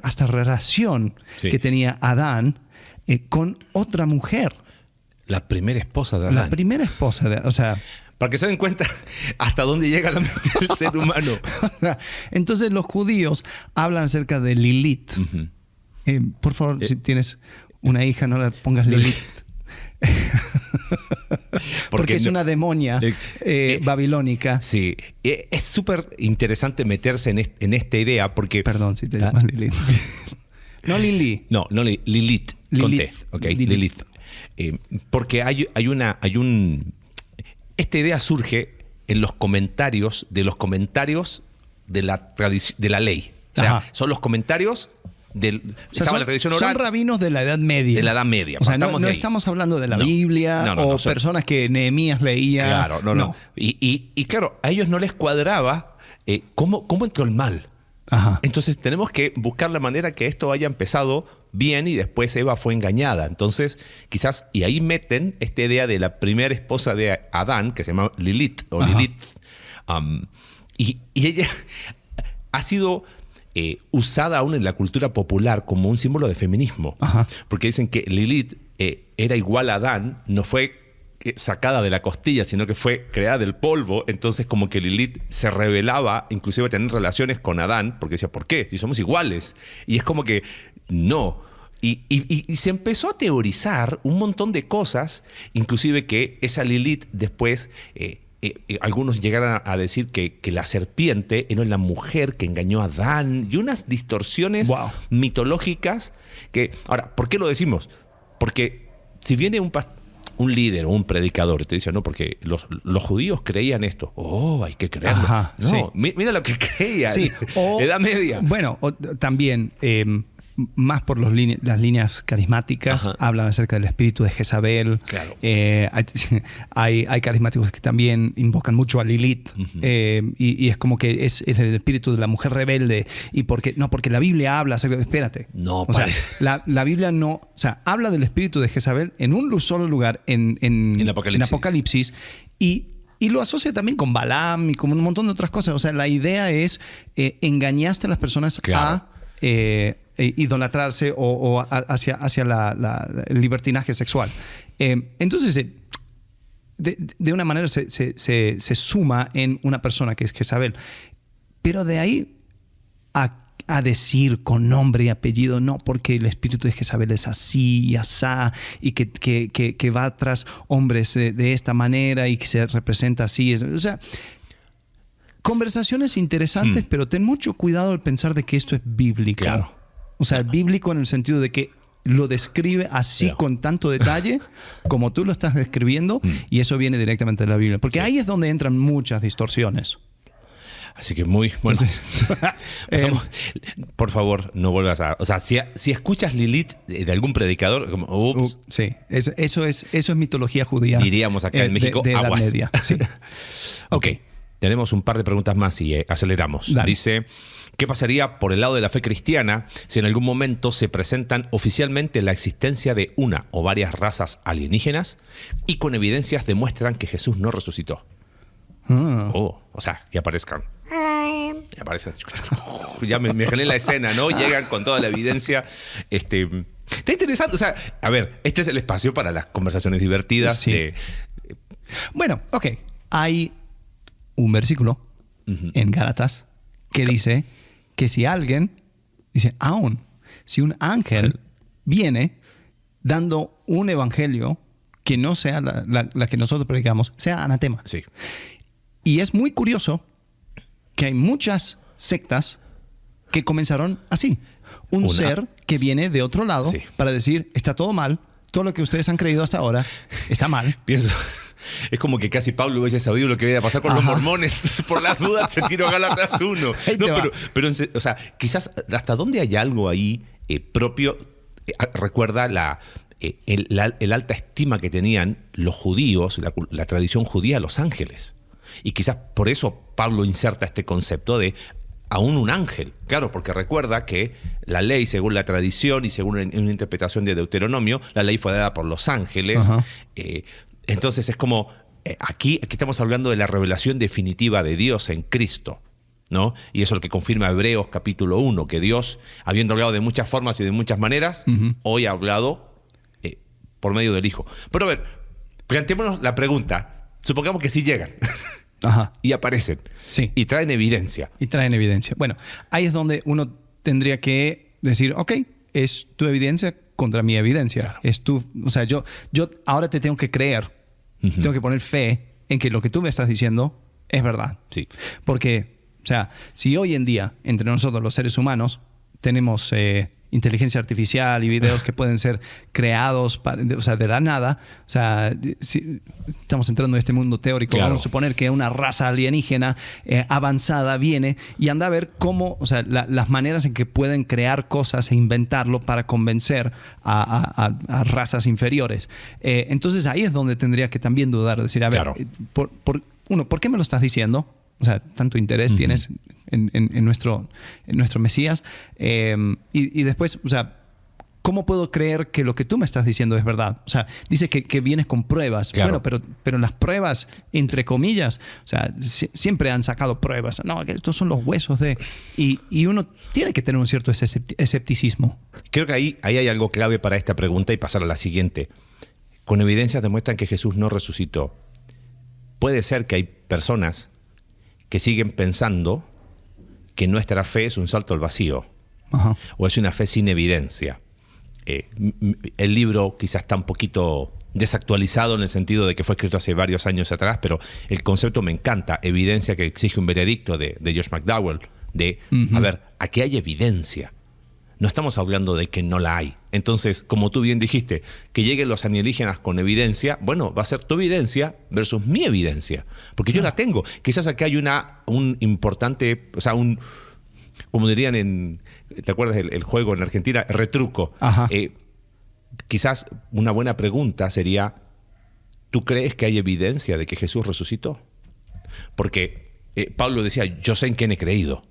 hasta relación que tenía Adán con otra mujer. La primera esposa de Adán. La primera esposa de Adán. O sea, para que se den cuenta hasta dónde llega la mente del ser humano. Entonces los judíos hablan acerca de Lilith. Por favor, si tienes una hija, no la pongas Lilith. Porque es una demonia babilónica. Sí, es súper interesante meterse en esta idea porque... Perdón si te llamas Lilith. No Lili. No, Lilith. Con T. Okay, Lilith. Porque esta idea surge en los comentarios de la ley. O sea, son los comentarios estaba la tradición oral. Son rabinos de la Edad Media. De la Edad Media. O sea, no estamos hablando de la Biblia o personas que Nehemías leía. Claro, no. Y claro, a ellos no les cuadraba cómo entró el mal. Ajá. Entonces tenemos que buscar la manera que esto haya empezado bien y después Eva fue engañada. Entonces quizás, y ahí meten esta idea de la primera esposa de Adán, que se llama Lilith, Lilith. Y ella ha sido usada aún en la cultura popular como un símbolo de feminismo. Ajá. Porque dicen que Lilith era igual a Adán, no fue sacada de la costilla, sino que fue creada del polvo. Entonces como que Lilith se rebelaba inclusive a tener relaciones con Adán, porque decía, ¿por qué? Si somos iguales. Y es como que no. Y se empezó a teorizar un montón de cosas, inclusive que esa Lilith después... algunos llegaron a decir que la serpiente era la mujer que engañó a Adán y unas distorsiones mitológicas que... Ahora, ¿por qué lo decimos? Porque si viene un líder o un predicador y te dice, no, porque los judíos creían esto. Hay que creerlo. Ajá, no, sí. Mira lo que creían. Sí. Edad Media. Bueno, también... más por las líneas carismáticas, hablan acerca del espíritu de Jezabel. Claro. Hay carismáticos que también invocan mucho a Lilith. Y es como que es el espíritu de la mujer rebelde. Y porque la Biblia habla acerca... Espérate. No, o sea, la Biblia no... O sea, habla del espíritu de Jezabel en un solo lugar, en Apocalipsis. Y lo asocia también con Balaam y con un montón de otras cosas. O sea, la idea es engañaste a las personas a... idolatrarse o hacia el libertinaje sexual. Entonces, de una manera se suma en una persona que es Jezabel. Pero de ahí a decir con nombre y apellido, no, porque el espíritu de Jezabel es así y asá, y que va tras hombres de esta manera y que se representa así. O sea... Conversaciones interesantes, pero ten mucho cuidado al pensar de que esto es bíblico. Claro. O sea, bíblico en el sentido de que lo describe así con tanto detalle como tú lo estás describiendo y eso viene directamente de la Biblia. Porque ahí es donde entran muchas distorsiones. Así que muy bueno. Por favor, no vuelvas a... O sea, si escuchas Lilith de algún predicador, como, ups. Sí, eso es mitología judía. Diríamos acá en México, de Edad aguas. Media. Sí. Ok. Tenemos un par de preguntas más y aceleramos. Dale. Dice, ¿qué pasaría por el lado de la fe cristiana si en algún momento se presentan oficialmente la existencia de una o varias razas alienígenas y con evidencias demuestran que Jesús no resucitó? O sea, que aparezcan. Y aparecen. Ya me imaginé la escena, ¿no? Llegan con toda la evidencia. Está interesante. O sea, a ver, este es el espacio para las conversaciones divertidas. Sí. Bueno, ok. Hay un versículo en Gálatas que dice que si alguien, dice, aún, si un ángel viene dando un evangelio que no sea la que nosotros predicamos, sea anatema. Sí. Y es muy curioso que hay muchas sectas que comenzaron así. Un ser que viene de otro lado para decir, está todo mal, todo lo que ustedes han creído hasta ahora está mal. Pienso, es como que casi Pablo hubiese sabido lo que iba a pasar con los mormones. Por las dudas te tiro Gálatas 1. No, pero, o sea, quizás hasta dónde hay algo ahí propio. Recuerda el alta estima que tenían los judíos, la tradición judía, a los ángeles. Y quizás por eso Pablo inserta este concepto de aún un ángel. Claro, porque recuerda que la ley, según la tradición y según una interpretación de Deuteronomio, la ley fue dada por los ángeles. Entonces es como, aquí estamos hablando de la revelación definitiva de Dios en Cristo, ¿no? Y eso es lo que confirma Hebreos capítulo 1, que Dios, habiendo hablado de muchas formas y de muchas maneras, hoy ha hablado por medio del Hijo. Pero a ver, planteémonos la pregunta. Supongamos que sí llegan. Y aparecen. Sí. Y traen evidencia. Bueno, ahí es donde uno tendría que decir, ok, es tu evidencia contra mi evidencia. Claro. Es tu, o sea, yo ahora te tengo que creer. Tengo que poner fe en que lo que tú me estás diciendo es verdad. Sí. Porque, o sea, si hoy en día, entre nosotros los seres humanos, tenemos inteligencia artificial y videos que pueden ser creados de la nada. O sea, si estamos entrando en este mundo teórico. Claro. Vamos a suponer que una raza alienígena avanzada viene y anda a ver cómo, o sea, las maneras en que pueden crear cosas e inventarlo para convencer a razas inferiores. Entonces ahí es donde tendría que también dudar, decir, a ver, claro. ¿por qué me lo estás diciendo? O sea, tanto interés tienes en nuestro Mesías. Y después, o sea, ¿cómo puedo creer que lo que tú me estás diciendo es verdad? O sea, dice que vienes con pruebas. Claro. Bueno, pero las pruebas, entre comillas, o sea, siempre han sacado pruebas. No, que estos son los huesos de... Y uno tiene que tener un cierto escepticismo. Creo que ahí hay algo clave para esta pregunta y pasar a la siguiente. Con evidencias demuestran que Jesús no resucitó. Puede ser que hay personas que siguen pensando que nuestra fe es un salto al vacío. O es una fe sin evidencia. El libro quizás está un poquito desactualizado en el sentido de que fue escrito hace varios años atrás, pero el concepto me encanta. Evidencia que exige un veredicto de Josh McDowell. A ver, aquí hay evidencia. No estamos hablando de que no la hay. Entonces, como tú bien dijiste, que lleguen los alienígenas con evidencia, bueno, va a ser tu evidencia versus mi evidencia. Porque yo la tengo. Quizás aquí hay un importante, o sea, como dirían ¿te acuerdas el juego en Argentina? Retruco. Quizás una buena pregunta sería, ¿tú crees que hay evidencia de que Jesús resucitó? Porque Pablo decía, yo sé en quién he creído.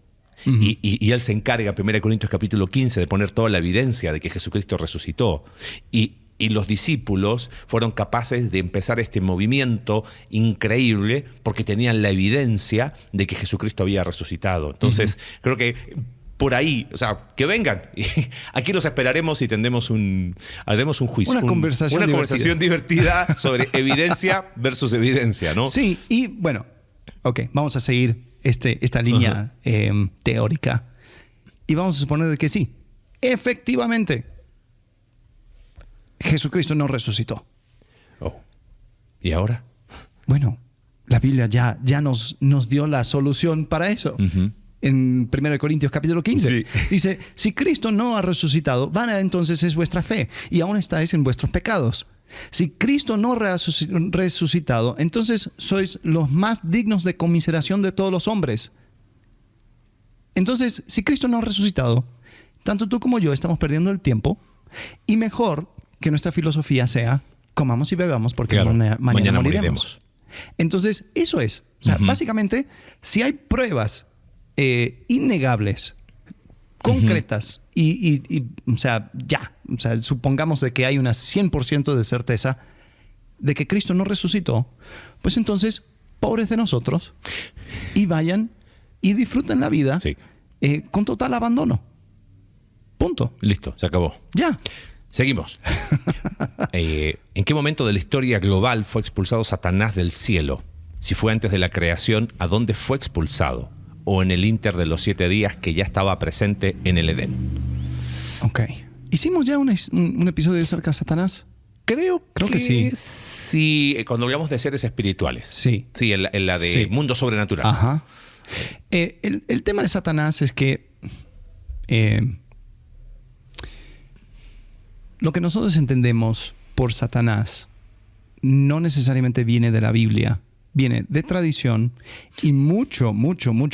Y él se encarga, 1 Corintios capítulo 15, de poner toda la evidencia de que Jesucristo resucitó. Y los discípulos fueron capaces de empezar este movimiento increíble porque tenían la evidencia de que Jesucristo había resucitado. Entonces, creo que por ahí, o sea, que vengan. Aquí los esperaremos y haremos un juicio. Una conversación divertida sobre evidencia versus evidencia, ¿no? Sí, y bueno, ok, vamos a seguir esta línea teórica. Y vamos a suponer de que sí, efectivamente, Jesucristo no resucitó. ¿Y ahora? Bueno, la Biblia ya nos dio la solución para eso. En 1 Corintios capítulo 15. Sí. Dice, si Cristo no ha resucitado, vana entonces es vuestra fe, y aún estáis en vuestros pecados. Si Cristo no ha resucitado, entonces sois los más dignos de conmiseración de todos los hombres. Entonces, si Cristo no ha resucitado, tanto tú como yo estamos perdiendo el tiempo, y mejor que nuestra filosofía sea, comamos y bebamos porque mañana moriremos. Entonces, eso es. O sea, básicamente, si hay pruebas innegables, concretas, o sea, o sea, supongamos de que hay una 100% de certeza de que Cristo no resucitó, pues entonces, pobres de nosotros, y vayan y disfruten la vida con total abandono. Punto. Listo, se acabó. Ya. Seguimos. ¿En qué momento de la historia global fue expulsado Satanás del cielo? Si fue antes de la creación, ¿a dónde fue expulsado? o en el inter de los 7 días que ya estaba presente en el Edén. Ok. ¿Hicimos ya un episodio acerca de Satanás? Creo que sí. Sí, cuando hablamos de seres espirituales. Sí. Sí, en la de Sí. mundo sobrenatural. Ajá. El tema de Satanás es que lo que nosotros entendemos por Satanás no necesariamente viene de la Biblia, viene de tradición y mucho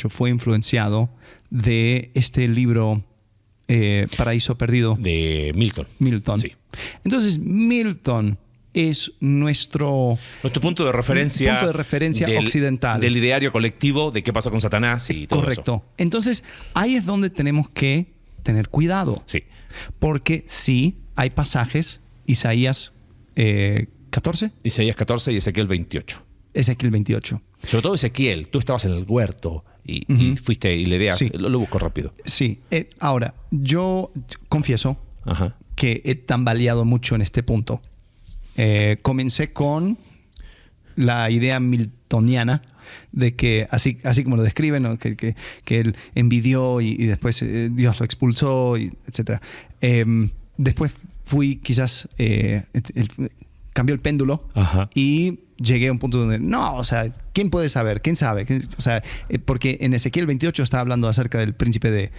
fue influenciado de este libro Paraíso Perdido De Milton. Sí. Entonces, Milton es nuestro punto de referencia. Occidental. Del ideario colectivo de qué pasó con Satanás y todo Correcto. eso. Entonces, ahí es donde tenemos que tener cuidado. Sí. Porque sí, hay pasajes, Isaías 14, Isaías 14 y Ezequiel 28. Ezequiel 28. Sobre todo Ezequiel, tú estabas en el huerto y fuiste y le leas. Sí. Lo busco rápido. Sí. Ahora, yo confieso Ajá. que he tambaleado mucho en este punto. Comencé con la idea miltoniana de que, así como lo describen, ¿no? que él envidió y después Dios lo expulsó, etc. Después fui quizás, cambió el péndulo. Ajá. Y llegué a un punto donde, no, o sea, ¿quién puede saber? ¿Quién sabe? O sea, porque en Ezequiel 28 está hablando acerca del príncipe de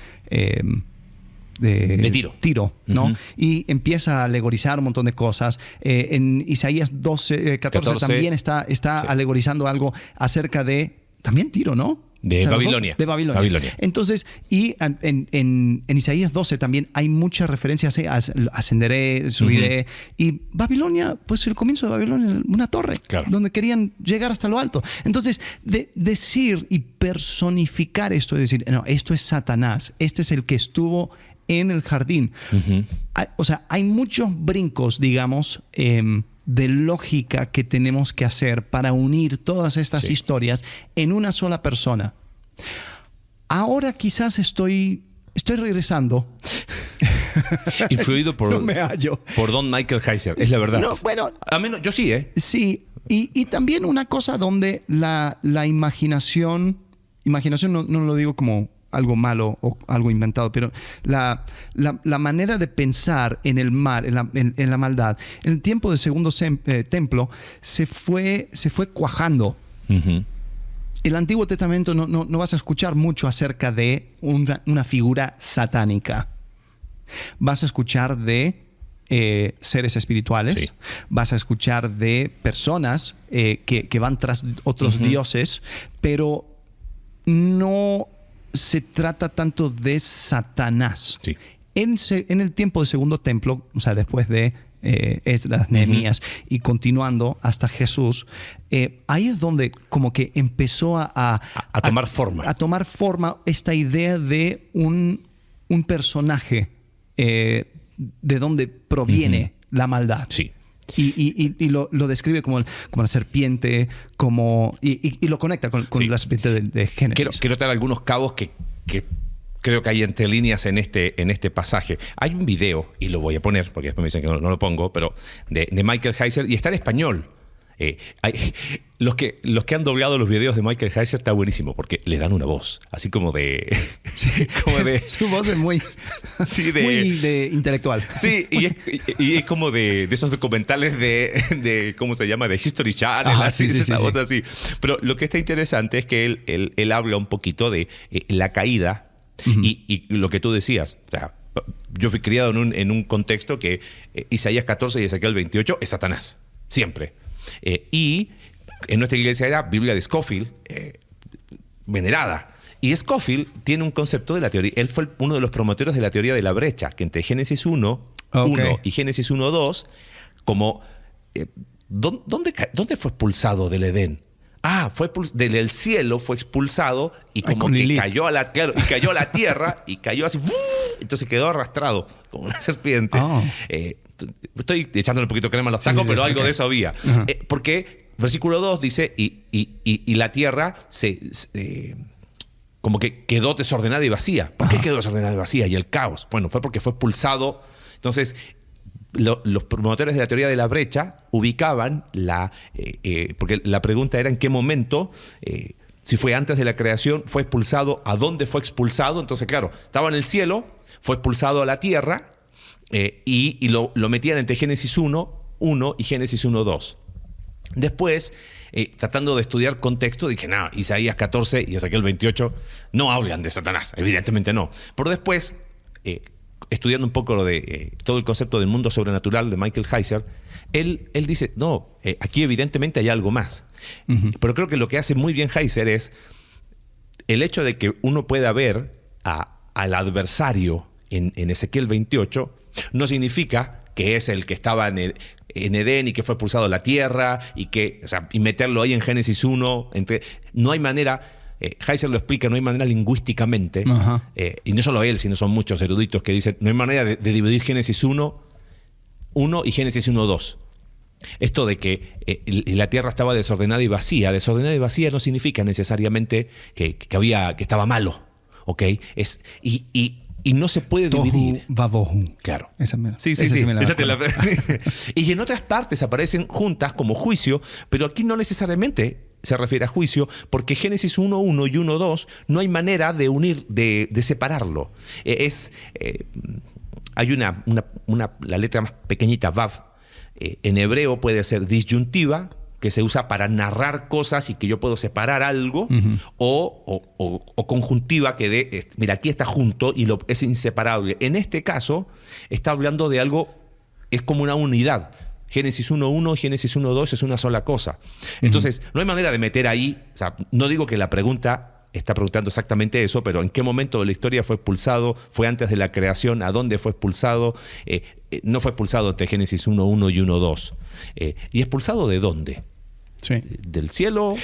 Tiro, ¿no? Uh-huh. Y empieza a alegorizar un montón de cosas. En Isaías 14 también está sí. Alegorizando algo acerca de, también Tiro, ¿no? De Babilonia. De Babilonia. Entonces, y en Isaías 12 también hay muchas referencias a ascenderé, subiré. Uh-huh. Y Babilonia, pues el comienzo de Babilonia, una torre, claro, donde querían llegar hasta lo alto. Entonces, decir y personificar esto, es decir, no, esto es Satanás, este es el que estuvo en el jardín. Uh-huh. O sea, hay muchos brincos, digamos, de lógica que tenemos que hacer para unir todas estas historias en una sola persona. Ahora quizás estoy regresando. Influido por, no me hallo. Por Don Michael Heiser, es la verdad. No, bueno, a menos, yo sí, ¿eh? Sí, y también una cosa donde la imaginación no lo digo como algo malo o algo inventado, pero la manera de pensar en el mal, en la maldad, en el tiempo del segundo templo se fue cuajando. Uh-huh. El Antiguo Testamento no vas a escuchar mucho acerca de una figura satánica. Vas a escuchar de seres espirituales, sí, vas a escuchar de personas que van tras otros uh-huh. dioses, pero no se trata tanto de Satanás. Sí. En el tiempo del segundo templo, o sea, después de Esdras, Nehemías, uh-huh, y continuando hasta Jesús, ahí es donde como que empezó a tomar forma. A tomar forma esta idea de un personaje de donde proviene uh-huh. la maldad. Sí. Y lo describe como la serpiente, y lo conecta con sí. la serpiente de Génesis. Quiero traer algunos cabos que creo que hay entre líneas en este pasaje. Hay un video, y lo voy a poner, porque después me dicen que no lo pongo, pero de Michael Heiser, y está en español. Los que han doblado los videos de Michael Heiser está buenísimo, porque le dan una voz, así como de... Sí, su voz es muy, sí, muy de intelectual. Sí, y es como de esos documentales de ¿cómo se llama? De History Channel, así, sí, esa voz así. Pero lo que está interesante es que él habla un poquito de la caída, uh-huh, y lo que tú decías. O sea, yo fui criado en un contexto que Isaías 14 y Ezequiel 28 es Satanás, siempre. Y en nuestra iglesia era Biblia de Scofield, venerada. Y Scofield tiene un concepto de la teoría. Él fue uno de los promotores de la teoría de la brecha, que entre Génesis 1 y Génesis 1:2, como ¿dónde fue expulsado del Edén? Fue del cielo, fue expulsado y como que cayó a la tierra y cayó así, entonces quedó arrastrado como una serpiente. Estoy echándole un poquito de crema a los tacos, pero algo de eso había. Uh-huh. Porque versículo 2 dice, y la tierra como que quedó desordenada y vacía. ¿Por qué quedó desordenada y vacía? Y el caos. Bueno, fue porque fue expulsado. Entonces, los promotores de la teoría de la brecha ubicaban porque la pregunta era en qué momento Si fue antes de la creación, fue expulsado. ¿A dónde fue expulsado? Entonces, claro, estaba en el cielo, fue expulsado a la tierra y lo metían entre Génesis 1:1 y Génesis 1:2. Después, tratando de estudiar contexto, dije, no, Isaías 14 y Ezequiel 28 no hablan de Satanás, evidentemente no. Pero después, estudiando un poco de todo el concepto del mundo sobrenatural de Michael Heiser, él dice, no, aquí evidentemente hay algo más. Pero creo que lo que hace muy bien Heiser es el hecho de que uno pueda ver al adversario en Ezequiel 28, no significa que es el que estaba en Edén y que fue expulsado a la tierra y meterlo ahí en Génesis 1. No hay manera, Heiser lo explica, no hay manera lingüísticamente, y no solo él, sino son muchos eruditos que dicen, no hay manera de dividir Génesis 1 y Génesis 1:2. Esto de que la tierra estaba desordenada y vacía. Desordenada y vacía no significa necesariamente que estaba malo, ¿ok? Y no se puede dividir. Tohu vabohu. Claro. Esa sí. Esa te la... Y en otras partes aparecen juntas como juicio, pero aquí no necesariamente se refiere a juicio, porque Génesis 1:1 y 1:2 no hay manera de unir, de separarlo. Hay la letra más pequeñita, vav. En hebreo puede ser disyuntiva, que se usa para narrar cosas y que yo puedo separar algo, o conjuntiva, que mira, aquí está junto y es inseparable. En este caso, está hablando de algo, es como una unidad. Génesis 1:1 y Génesis 1:2 es una sola cosa. Entonces, no hay manera de meter ahí, o sea, no digo que la pregunta está preguntando exactamente eso, pero ¿en qué momento de la historia fue expulsado? ¿Fue antes de la creación? ¿A dónde fue expulsado? No fue expulsado entre Génesis 1:1 y 1:2. ¿Y expulsado de dónde? Sí. Del cielo,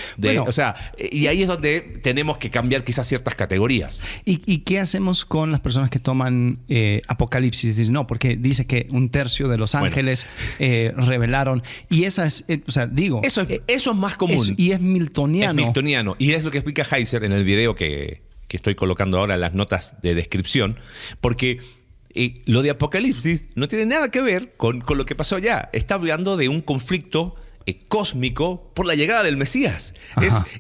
y ahí es donde tenemos que cambiar quizás ciertas categorías. ¿Y qué hacemos con las personas que toman Apocalipsis? Dicen, no, porque dice que 1/3 de los ángeles revelaron, y esa es, eso es más común. Y es miltoniano. Es miltoniano, y es lo que explica Heiser en el video que estoy colocando ahora en las notas de descripción, porque lo de Apocalipsis no tiene nada que ver con lo que pasó allá. Está hablando de un conflicto cósmico por la llegada del Mesías.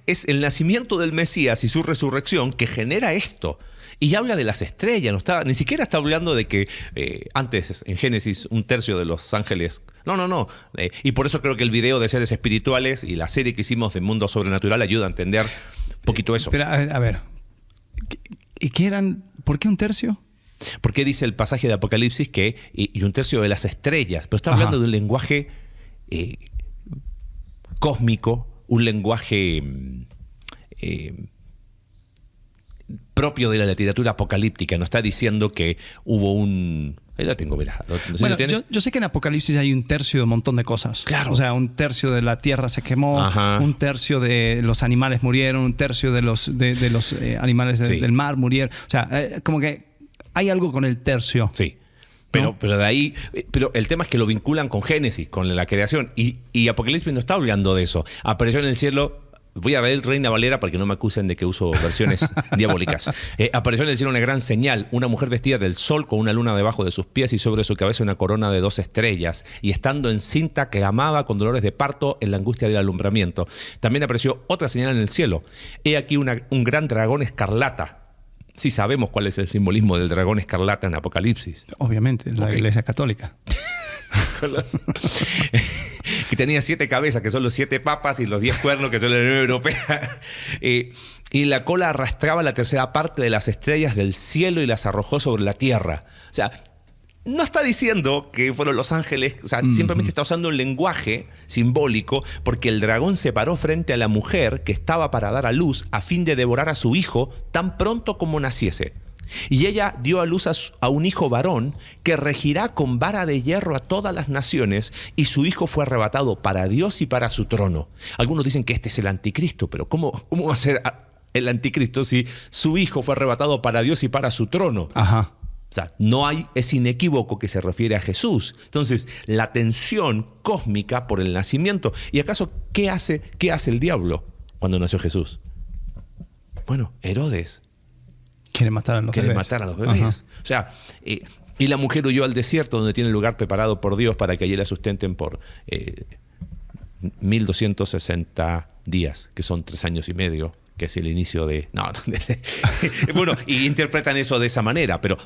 Es el nacimiento del Mesías y su resurrección que genera esto. Y habla de las estrellas, ni siquiera está hablando de que antes en Génesis 1/3 de los ángeles. No. Y por eso creo que el video de seres espirituales y la serie que hicimos de Mundo Sobrenatural ayuda a entender un poquito eso. Pero a ver. ¿Y qué eran? ¿Por qué 1/3? Porque dice el pasaje de Apocalipsis que y 1/3 de las estrellas, pero está hablando de un lenguaje cósmico, un lenguaje propio de la literatura apocalíptica. No está diciendo que hubo un... Ahí la tengo, mira. Bueno, yo sé que en Apocalipsis hay 1/3 de un montón de cosas. Claro. O sea, 1/3 de la tierra se quemó, 1/3 de los animales murieron, 1/3 de los animales del mar murieron. O sea, como que hay algo con el tercio. Sí. Pero de ahí, pero el tema es que lo vinculan con Génesis, con la creación. Y Apocalipsis no está hablando de eso. Apareció en el cielo. Voy a leer Reina Valera para que no me acusen de que uso versiones diabólicas. Apareció en el cielo una gran señal, una mujer vestida del sol con una luna debajo de sus pies y sobre su cabeza una corona de 2 estrellas. Y estando encinta clamaba con dolores de parto en la angustia del alumbramiento. También apareció otra señal en el cielo. He aquí un gran dragón escarlata. Sí sabemos cuál es el simbolismo del dragón escarlata en Apocalipsis. Obviamente, la Iglesia Católica. Que tenía 7 cabezas, que son los 7 papas, y los 10 cuernos, que son la Unión Europea. Y la cola arrastraba la tercera parte de las estrellas del cielo y las arrojó sobre la tierra. O sea, no está diciendo que fueron los ángeles, o sea, simplemente está usando un lenguaje simbólico, porque el dragón se paró frente a la mujer que estaba para dar a luz a fin de devorar a su hijo tan pronto como naciese. Y ella dio a luz a un hijo varón que regirá con vara de hierro a todas las naciones, y su hijo fue arrebatado para Dios y para su trono. Algunos dicen que este es el anticristo, pero ¿cómo va a ser el anticristo si su hijo fue arrebatado para Dios y para su trono? Ajá. O sea, es inequívoco que se refiere a Jesús. Entonces, la tensión cósmica por el nacimiento. ¿Y acaso qué hace el diablo cuando nació Jesús? Bueno, Herodes quiere matar a los bebés. Ajá. O sea, y la mujer huyó al desierto, donde tiene el lugar preparado por Dios para que allí la sustenten por 1260 días, que son 3 años y medio. que es el inicio de... No, bueno, y interpretan eso de esa manera, pero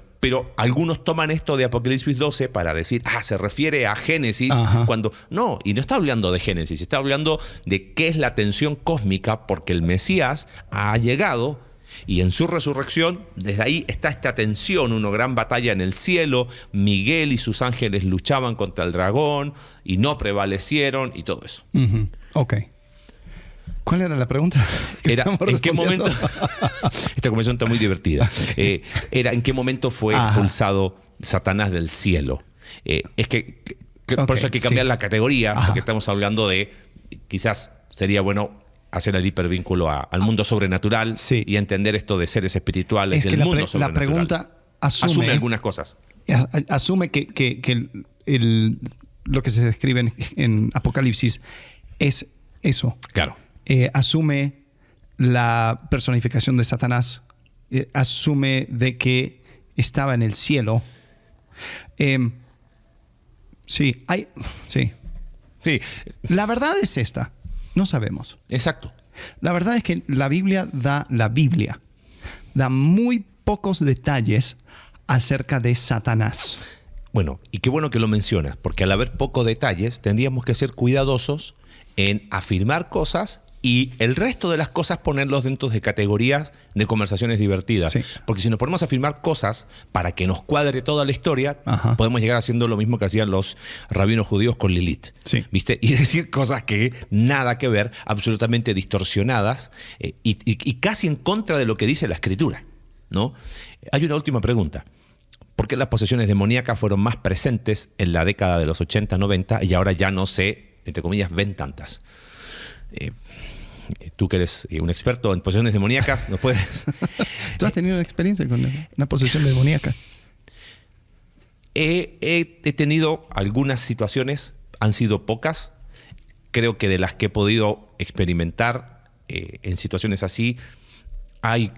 algunos toman esto de Apocalipsis 12 para decir, se refiere a Génesis, cuando... No, y no está hablando de Génesis, está hablando de qué es la tensión cósmica, porque el Mesías ha llegado y en su resurrección, desde ahí está esta tensión, una gran batalla en el cielo. Miguel y sus ángeles luchaban contra el dragón y no prevalecieron y todo eso. Ok. ¿Cuál era la pregunta? Era, ¿en qué momento? Esta conversación está muy divertida. Era, ¿en qué momento fue expulsado Satanás del cielo? Es que por eso hay que cambiar la categoría, porque estamos hablando de, quizás sería bueno hacer el hipervínculo al mundo sobrenatural y entender esto de seres espirituales del mundo sobrenatural. La pregunta asume algunas cosas. Asume que lo que se describe en Apocalipsis es eso. Claro. Asume la personificación de Satanás, asume de que estaba en el cielo. Sí. La verdad es esta. No sabemos. Exacto. La verdad es que la Biblia da muy pocos detalles acerca de Satanás. Bueno, y qué bueno que lo mencionas, porque al haber pocos detalles tendríamos que ser cuidadosos en afirmar cosas y el resto de las cosas ponerlos dentro de categorías de conversaciones divertidas. Porque si nos ponemos a afirmar cosas para que nos cuadre toda la historia, podemos llegar haciendo lo mismo que hacían los rabinos judíos con Lilith. ¿Viste? Y decir cosas que nada que ver, absolutamente distorsionadas y casi en contra de lo que dice la Escritura, ¿no? Hay una última pregunta. ¿Por qué las posesiones demoníacas fueron más presentes en la década de los 80, 90 y ahora ya no se, entre comillas, ven tantas? Tú que eres un experto en posesiones demoníacas, ¿nos puedes...? ¿Tú has tenido una experiencia con una posesión demoníaca? He tenido algunas situaciones, han sido pocas. Creo que de las que he podido experimentar en situaciones así, hay...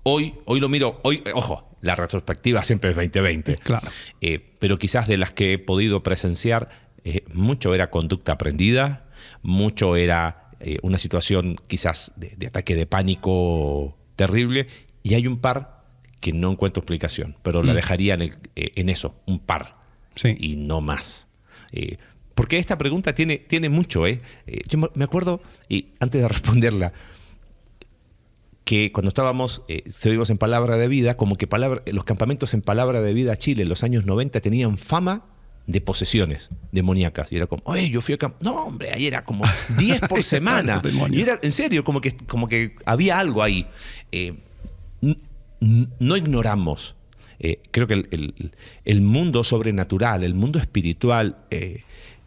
Hoy lo miro, ojo, la retrospectiva siempre es 2020. Claro. Pero quizás de las que he podido presenciar, mucho era conducta aprendida, mucho era una situación quizás de ataque de pánico terrible, y hay un par que no encuentro explicación, pero la dejaría en eso, un par, y no más. Porque esta pregunta tiene mucho. Yo me acuerdo, y antes de responderla, que cuando estuvimos en Palabra de Vida, como que los campamentos en Palabra de Vida Chile en los años 90 tenían fama de posesiones demoníacas. Y era como, oye, yo fui acá. No, hombre, ahí era como 10 por semana. Y era, en serio, como que había algo ahí. No ignoramos. Creo que el mundo sobrenatural, el mundo espiritual,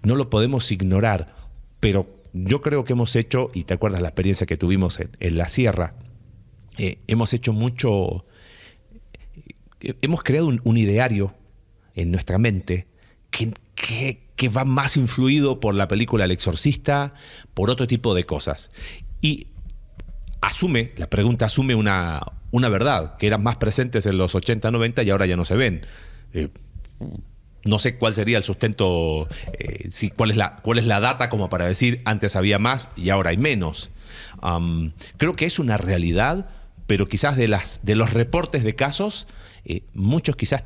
no lo podemos ignorar. Pero yo creo que hemos hecho, y te acuerdas la experiencia que tuvimos en la sierra, hemos hecho mucho, hemos creado un ideario en nuestra mente que va más influido por la película El Exorcista, por otro tipo de cosas. Y la pregunta asume una verdad, que eran más presentes en los 80, 90 y ahora ya no se ven. No sé cuál sería el sustento, cuál es la data como para decir antes había más y ahora hay menos. Creo que es una realidad, pero quizás de los reportes de casos, muchos quizás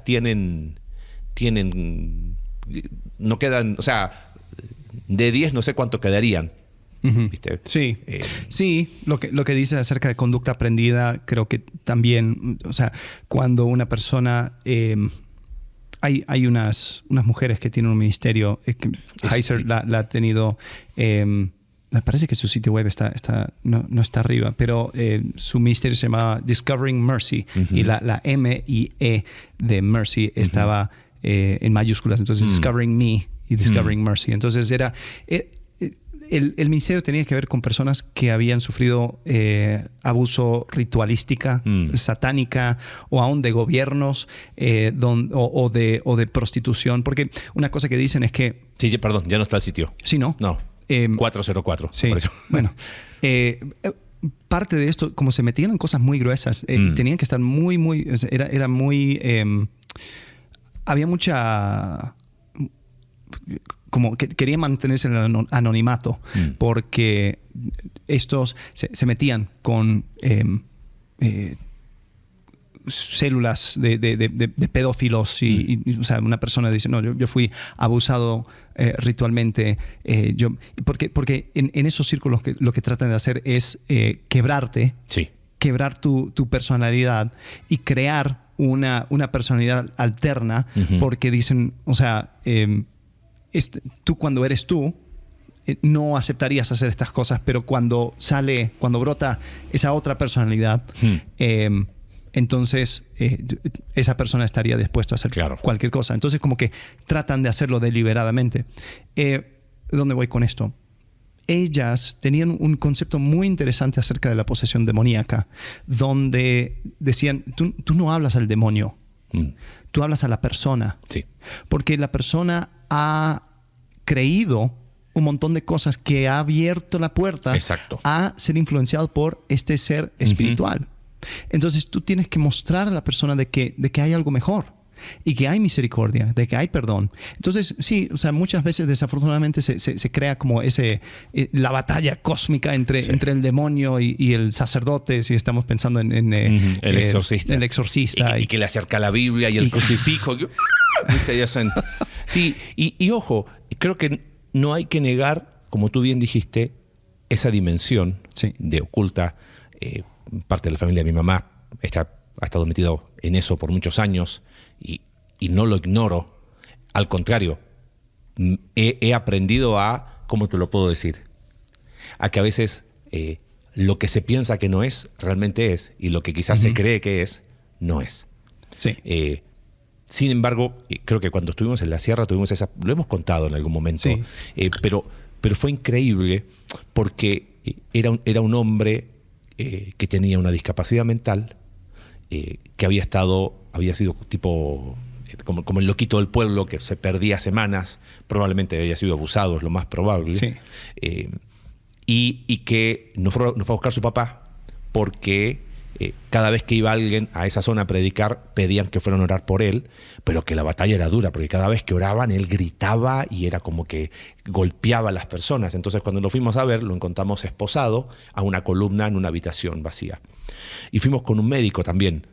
no quedan, o sea, de 10 no sé cuánto quedarían. ¿Viste? Sí, sí, lo que dice acerca de conducta aprendida, creo que también, o sea, cuando una persona... Hay unas mujeres que tienen un ministerio, Heiser la ha tenido... me parece que su sitio web no está arriba, pero su ministerio se llamaba Discovering Mercy, y la M y E de Mercy estaba en mayúsculas, entonces Discovering Me y Discovering Mercy. Entonces el ministerio tenía que ver con personas que habían sufrido abuso ritualística, satánica, o aún de gobiernos, o de prostitución, porque una cosa que dicen es que... Sí, perdón, ya no está el sitio. Sí, ¿no? No. 404. Sí, bueno. Parte de esto, como se metían en cosas muy gruesas, tenían que estar muy... Era muy... había mucha... como que querían mantenerse en el anonimato porque estos se metían con células de pedófilos y o sea, una persona dice, no, yo fui abusado ritualmente. Porque en esos círculos lo que tratan de hacer es quebrarte, quebrar tu personalidad y crear una personalidad alterna, porque dicen, o sea, tú cuando eres tú, no aceptarías hacer estas cosas, pero cuando brota esa otra personalidad, entonces esa persona estaría dispuesta a hacer cualquier cosa. Entonces como que tratan de hacerlo deliberadamente. ¿Dónde voy con esto? Ellas tenían un concepto muy interesante acerca de la posesión demoníaca, donde decían, tú no hablas al demonio, tú hablas a la persona. Sí. Porque la persona ha creído un montón de cosas que ha abierto la puerta a ser influenciado por este ser espiritual. Entonces tú tienes que mostrar a la persona de que hay algo mejor y que hay misericordia, de que hay perdón. Entonces sí, o sea, muchas veces desafortunadamente se crea como la batalla cósmica entre el demonio y el sacerdote, si estamos pensando en el exorcista. El exorcista. Y que le acerca la Biblia y el crucifijo. Sí, y ojo, creo que no hay que negar, como tú bien dijiste, esa dimensión de oculta. Parte de la familia de mi mamá ha estado metido en eso por muchos años y no lo ignoro. Al contrario, he aprendido ¿cómo te lo puedo decir? A que a veces lo que se piensa que no es, realmente es, y lo que quizás se cree que es, no es. Sí. Sin embargo, creo que cuando estuvimos en la sierra tuvimos lo hemos contado en algún momento, pero fue increíble porque era un hombre que tenía una discapacidad mental, que había sido tipo como el loquito del pueblo que se perdía semanas, probablemente había sido abusado, es lo más probable, y que no fue a buscar a su papá porque cada vez que iba alguien a esa zona a predicar pedían que fueran a orar por él, pero que la batalla era dura porque cada vez que oraban él gritaba y era como que golpeaba a las personas. Entonces cuando lo fuimos a ver lo encontramos esposado a una columna en una habitación vacía y fuimos con un médico también,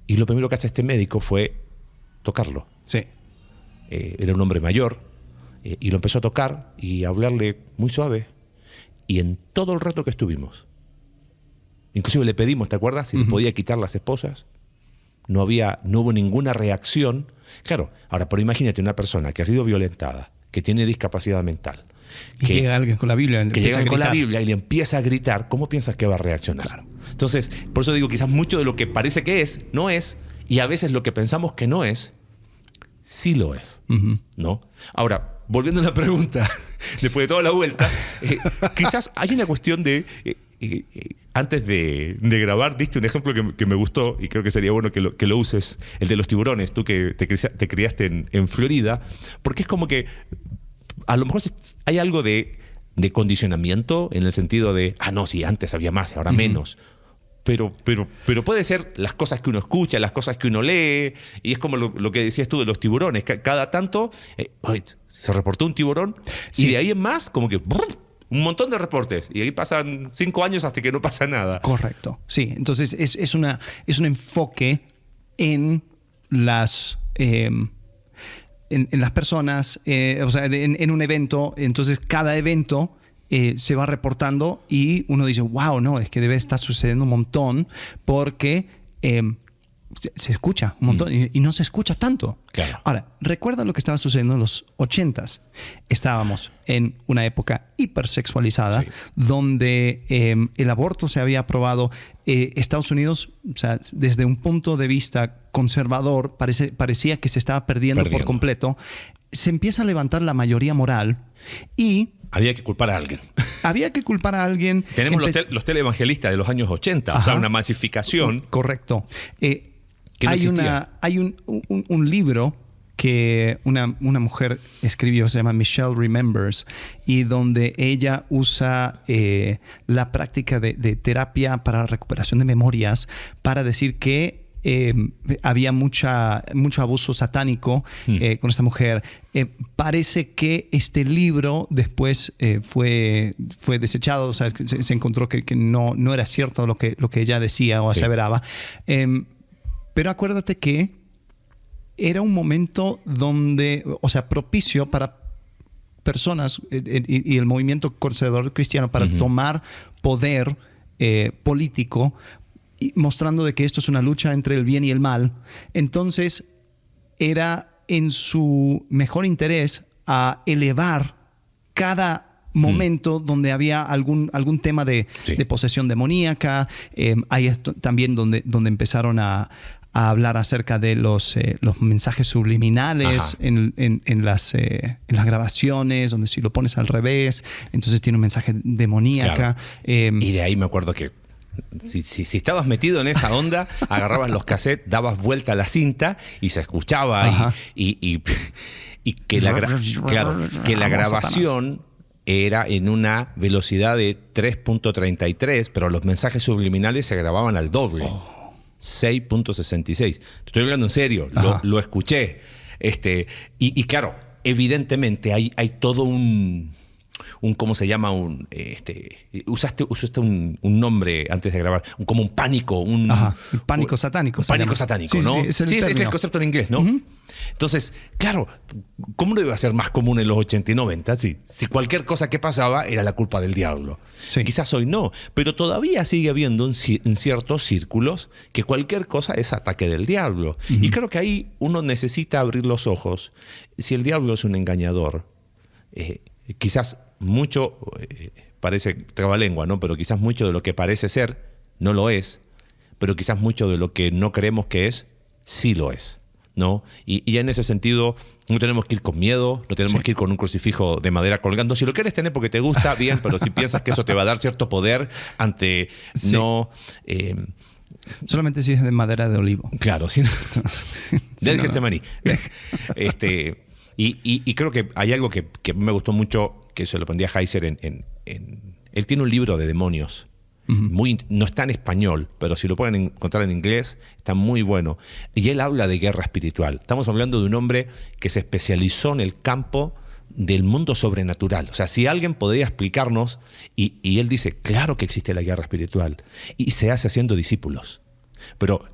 y lo primero que hace este médico fue tocarlo. Era un hombre mayor, y lo empezó a tocar y a hablarle muy suave, y en todo el rato que estuvimos, inclusive le pedimos, ¿te acuerdas? Si le podía quitar las esposas. No hubo ninguna reacción. Claro, ahora, pero imagínate una persona que ha sido violentada, que tiene discapacidad mental. Y que llega alguien con la Biblia. Que llega con la Biblia y le empieza a gritar. ¿Cómo piensas que va a reaccionar? Claro. Entonces, por eso digo, quizás mucho de lo que parece que es, no es. Y a veces lo que pensamos que no es, sí lo es. ¿No? Ahora, volviendo a la pregunta, después de toda la vuelta, quizás hay una cuestión de... antes de grabar diste un ejemplo que me gustó y creo que sería bueno que lo uses, el de los tiburones, tú que te criaste en Florida, porque es como que a lo mejor hay algo de condicionamiento en el sentido de, no, sí, antes había más y ahora menos. Pero puede ser las cosas que uno escucha, las cosas que uno lee, y es como lo que decías tú de los tiburones. Cada tanto se reportó un tiburón y de ahí en más como que... un montón de reportes y ahí pasan 5 años hasta que no pasa nada. Correcto. Sí, entonces es un enfoque en las en las personas, o sea, en un evento. Entonces cada evento se va reportando y uno dice, wow, no, es que debe estar sucediendo un montón porque se escucha un montón y no se escucha tanto. Claro. Ahora, recuerda lo que estaba sucediendo en los 80s. Estábamos en una época hipersexualizada, donde el aborto se había aprobado. Estados Unidos, o sea, desde un punto de vista conservador, parecía que se estaba perdiendo por completo. Se empieza a levantar la mayoría moral y... había que culpar a alguien. Había que culpar a alguien. Tenemos los televangelistas de los años 80, o sea, una masificación. Correcto. Hay un libro que una mujer escribió, se llama Michelle Remembers, y donde ella usa la práctica de terapia para recuperación de memorias para decir que había mucho abuso satánico con esta mujer. Parece que este libro después fue desechado, o sea, se encontró que no era cierto lo que ella decía o aseveraba. Pero acuérdate que era un momento donde, o sea, propicio para personas y el movimiento conservador cristiano para tomar poder político, mostrando de que esto es una lucha entre el bien y el mal. Entonces, era en su mejor interés a elevar cada momento donde había algún tema de posesión demoníaca. Ahí es también donde empezaron a hablar acerca de los mensajes subliminales en las grabaciones, donde si lo pones al revés, entonces tiene un mensaje demoníaca. Claro. Y de ahí me acuerdo que si estabas metido en esa onda, agarrabas los cassettes, dabas vuelta a la cinta y se escuchaba y que la grabación era en una velocidad de 3.33, pero los mensajes subliminales se grababan al doble. 6.66. Estoy hablando en serio, lo escuché. Y claro, evidentemente hay todo un ¿cómo se llama? Usaste un nombre antes de grabar, como un pánico. Un pánico satánico. Un pánico satánico, ¿no? Sí, ese es el concepto en inglés, ¿no? Entonces, claro, ¿cómo no iba a ser más común en los 80 y 90? Si cualquier cosa que pasaba era la culpa del diablo. Sí. Quizás hoy no, pero todavía sigue habiendo en ciertos círculos que cualquier cosa es ataque del diablo. Y creo que ahí uno necesita abrir los ojos. Si el diablo es un engañador, quizás mucho, parece trabalengua, ¿no? Pero quizás mucho de lo que parece ser no lo es, pero quizás mucho de lo que no creemos que es, sí lo es, ¿no? Y en ese sentido no tenemos que ir con miedo, no tenemos que ir con un crucifijo de madera colgando. Si lo quieres tener porque te gusta, bien, pero si piensas que eso te va a dar cierto poder ante no... solamente si es de madera de olivo. Claro, si no, del Getsemaní. Y creo que hay algo que me gustó mucho, que se lo aprendí a Heiser él tiene un libro de demonios. No está en español, pero si lo pueden encontrar en inglés, está muy bueno. Y él habla de guerra espiritual. Estamos hablando de un hombre que se especializó en el campo del mundo sobrenatural. O sea, si alguien podría explicarnos, y él dice, claro que existe la guerra espiritual, y se hace haciendo discípulos. Pero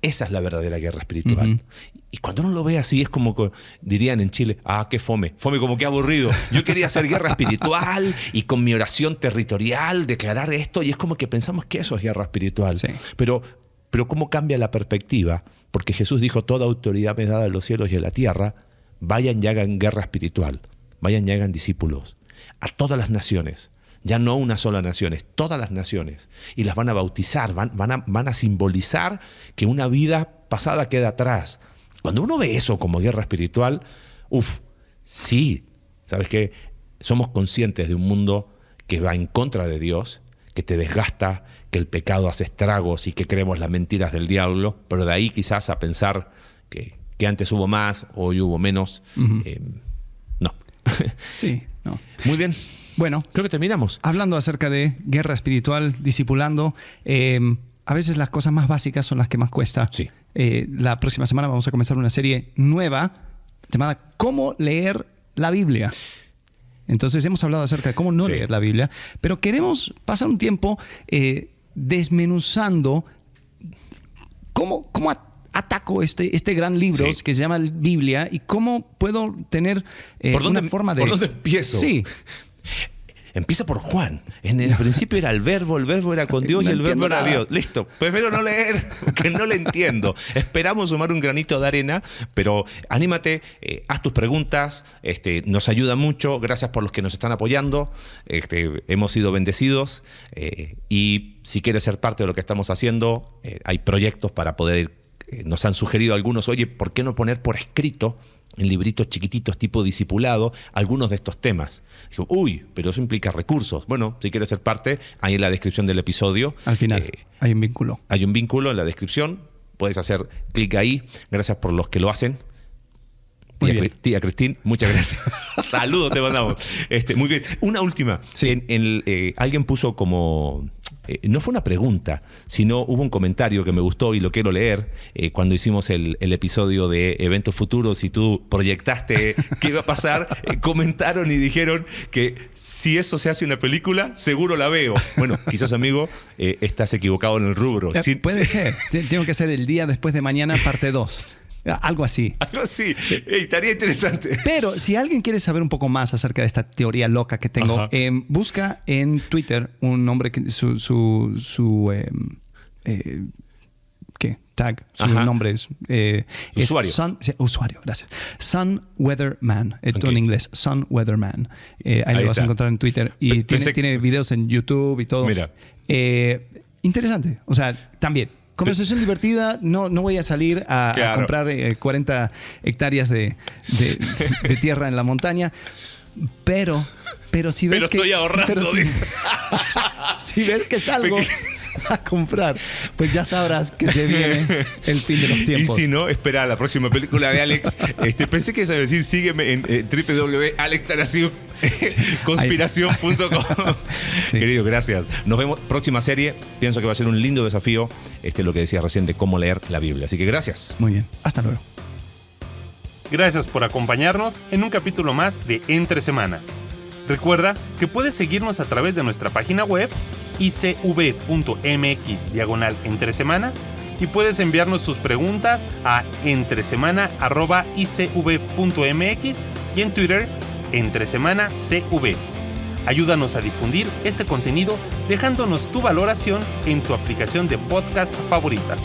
esa es la verdadera guerra espiritual. Y cuando uno lo ve así, es como que dirían en Chile, qué fome. Fome, como que aburrido. Yo quería hacer guerra espiritual y con mi oración territorial declarar esto, y es como que pensamos que eso es guerra espiritual. Sí. Pero ¿cómo cambia la perspectiva? Porque Jesús dijo, toda autoridad me es dada en los cielos y en la tierra. Vayan y hagan guerra espiritual. Vayan y hagan discípulos a todas las naciones. Ya no una sola nación, es todas las naciones. Y las van a bautizar, van a simbolizar que una vida pasada queda atrás. Cuando uno ve eso como guerra espiritual, sí, ¿sabes qué? Somos conscientes de un mundo que va en contra de Dios, que te desgasta, que el pecado hace estragos y que creemos las mentiras del diablo, pero de ahí quizás a pensar que antes hubo más, hoy hubo menos. No. Sí, no. Muy bien. Bueno, creo que terminamos. Hablando acerca de guerra espiritual, discipulando, a veces las cosas más básicas son las que más cuesta. Sí. La próxima semana vamos a comenzar una serie nueva llamada ¿Cómo leer la Biblia? Entonces hemos hablado acerca de cómo no leer la Biblia, pero queremos pasar un tiempo desmenuzando cómo ataco este gran libro que se llama Biblia y cómo puedo tener una forma de... ¿Por dónde empiezo? Sí. Empieza por Juan. En el principio era el verbo era con Dios y el verbo era Dios. Listo. Prefiero no leer, que no le entiendo. Esperamos sumar un granito de arena, pero anímate, haz tus preguntas, nos ayuda mucho. Gracias por los que nos están apoyando. Hemos sido bendecidos y si quieres ser parte de lo que estamos haciendo, hay proyectos para poder nos han sugerido algunos, oye, ¿por qué no poner por escrito en libritos chiquititos tipo discipulado algunos de estos temas? Digo, pero eso implica recursos. Bueno, si quieres ser parte, ahí en la descripción del episodio. Al final hay un vínculo. Hay un vínculo en la descripción. Puedes hacer clic ahí. Gracias por los que lo hacen. Tía Cristín, muchas gracias. Saludos te mandamos. Muy bien. Una última. Sí. Alguien puso como no fue una pregunta, sino hubo un comentario que me gustó y lo quiero leer. Cuando hicimos el episodio de eventos futuros y tú proyectaste qué iba a pasar, comentaron y dijeron que si eso se hace una película, seguro la veo. Bueno, quizás, amigo, estás equivocado en el rubro. Puede ser. Tengo que hacer el día después de mañana, parte 2. Algo así. Algo así. Estaría interesante. Pero si alguien quiere saber un poco más acerca de esta teoría loca que tengo, busca en Twitter un nombre que ¿qué? Tag, su nombre es usuario. Usuario, gracias. Sun Weatherman, todo en inglés. Sun Weatherman. Ahí lo vas a encontrar en Twitter. Y tiene videos en YouTube y todo. Mira. Interesante. O sea, también. Conversación divertida, no voy a salir a comprar 40 hectáreas de tierra en la montaña, pero si ves estoy ahorrando. Si ves que salgo a comprar, pues ya sabrás que se viene el fin de los tiempos. Y si no, espera la próxima película de Alex. Pensé que ibas a decir sígueme en www.alextaracion.conspiración.com. Sí. Querido, gracias. Nos vemos próxima serie. Pienso que va a ser un lindo desafío lo que decías recién de cómo leer la Biblia. Así que gracias. Muy bien. Hasta luego. Gracias por acompañarnos en un capítulo más de Entre Semana. Recuerda que puedes seguirnos a través de nuestra página web icv.mx/entresemana y puedes enviarnos tus preguntas a entresemana@icv.mx y en Twitter @entresemanacv. Ayúdanos a difundir este contenido dejándonos tu valoración en tu aplicación de podcast favorita.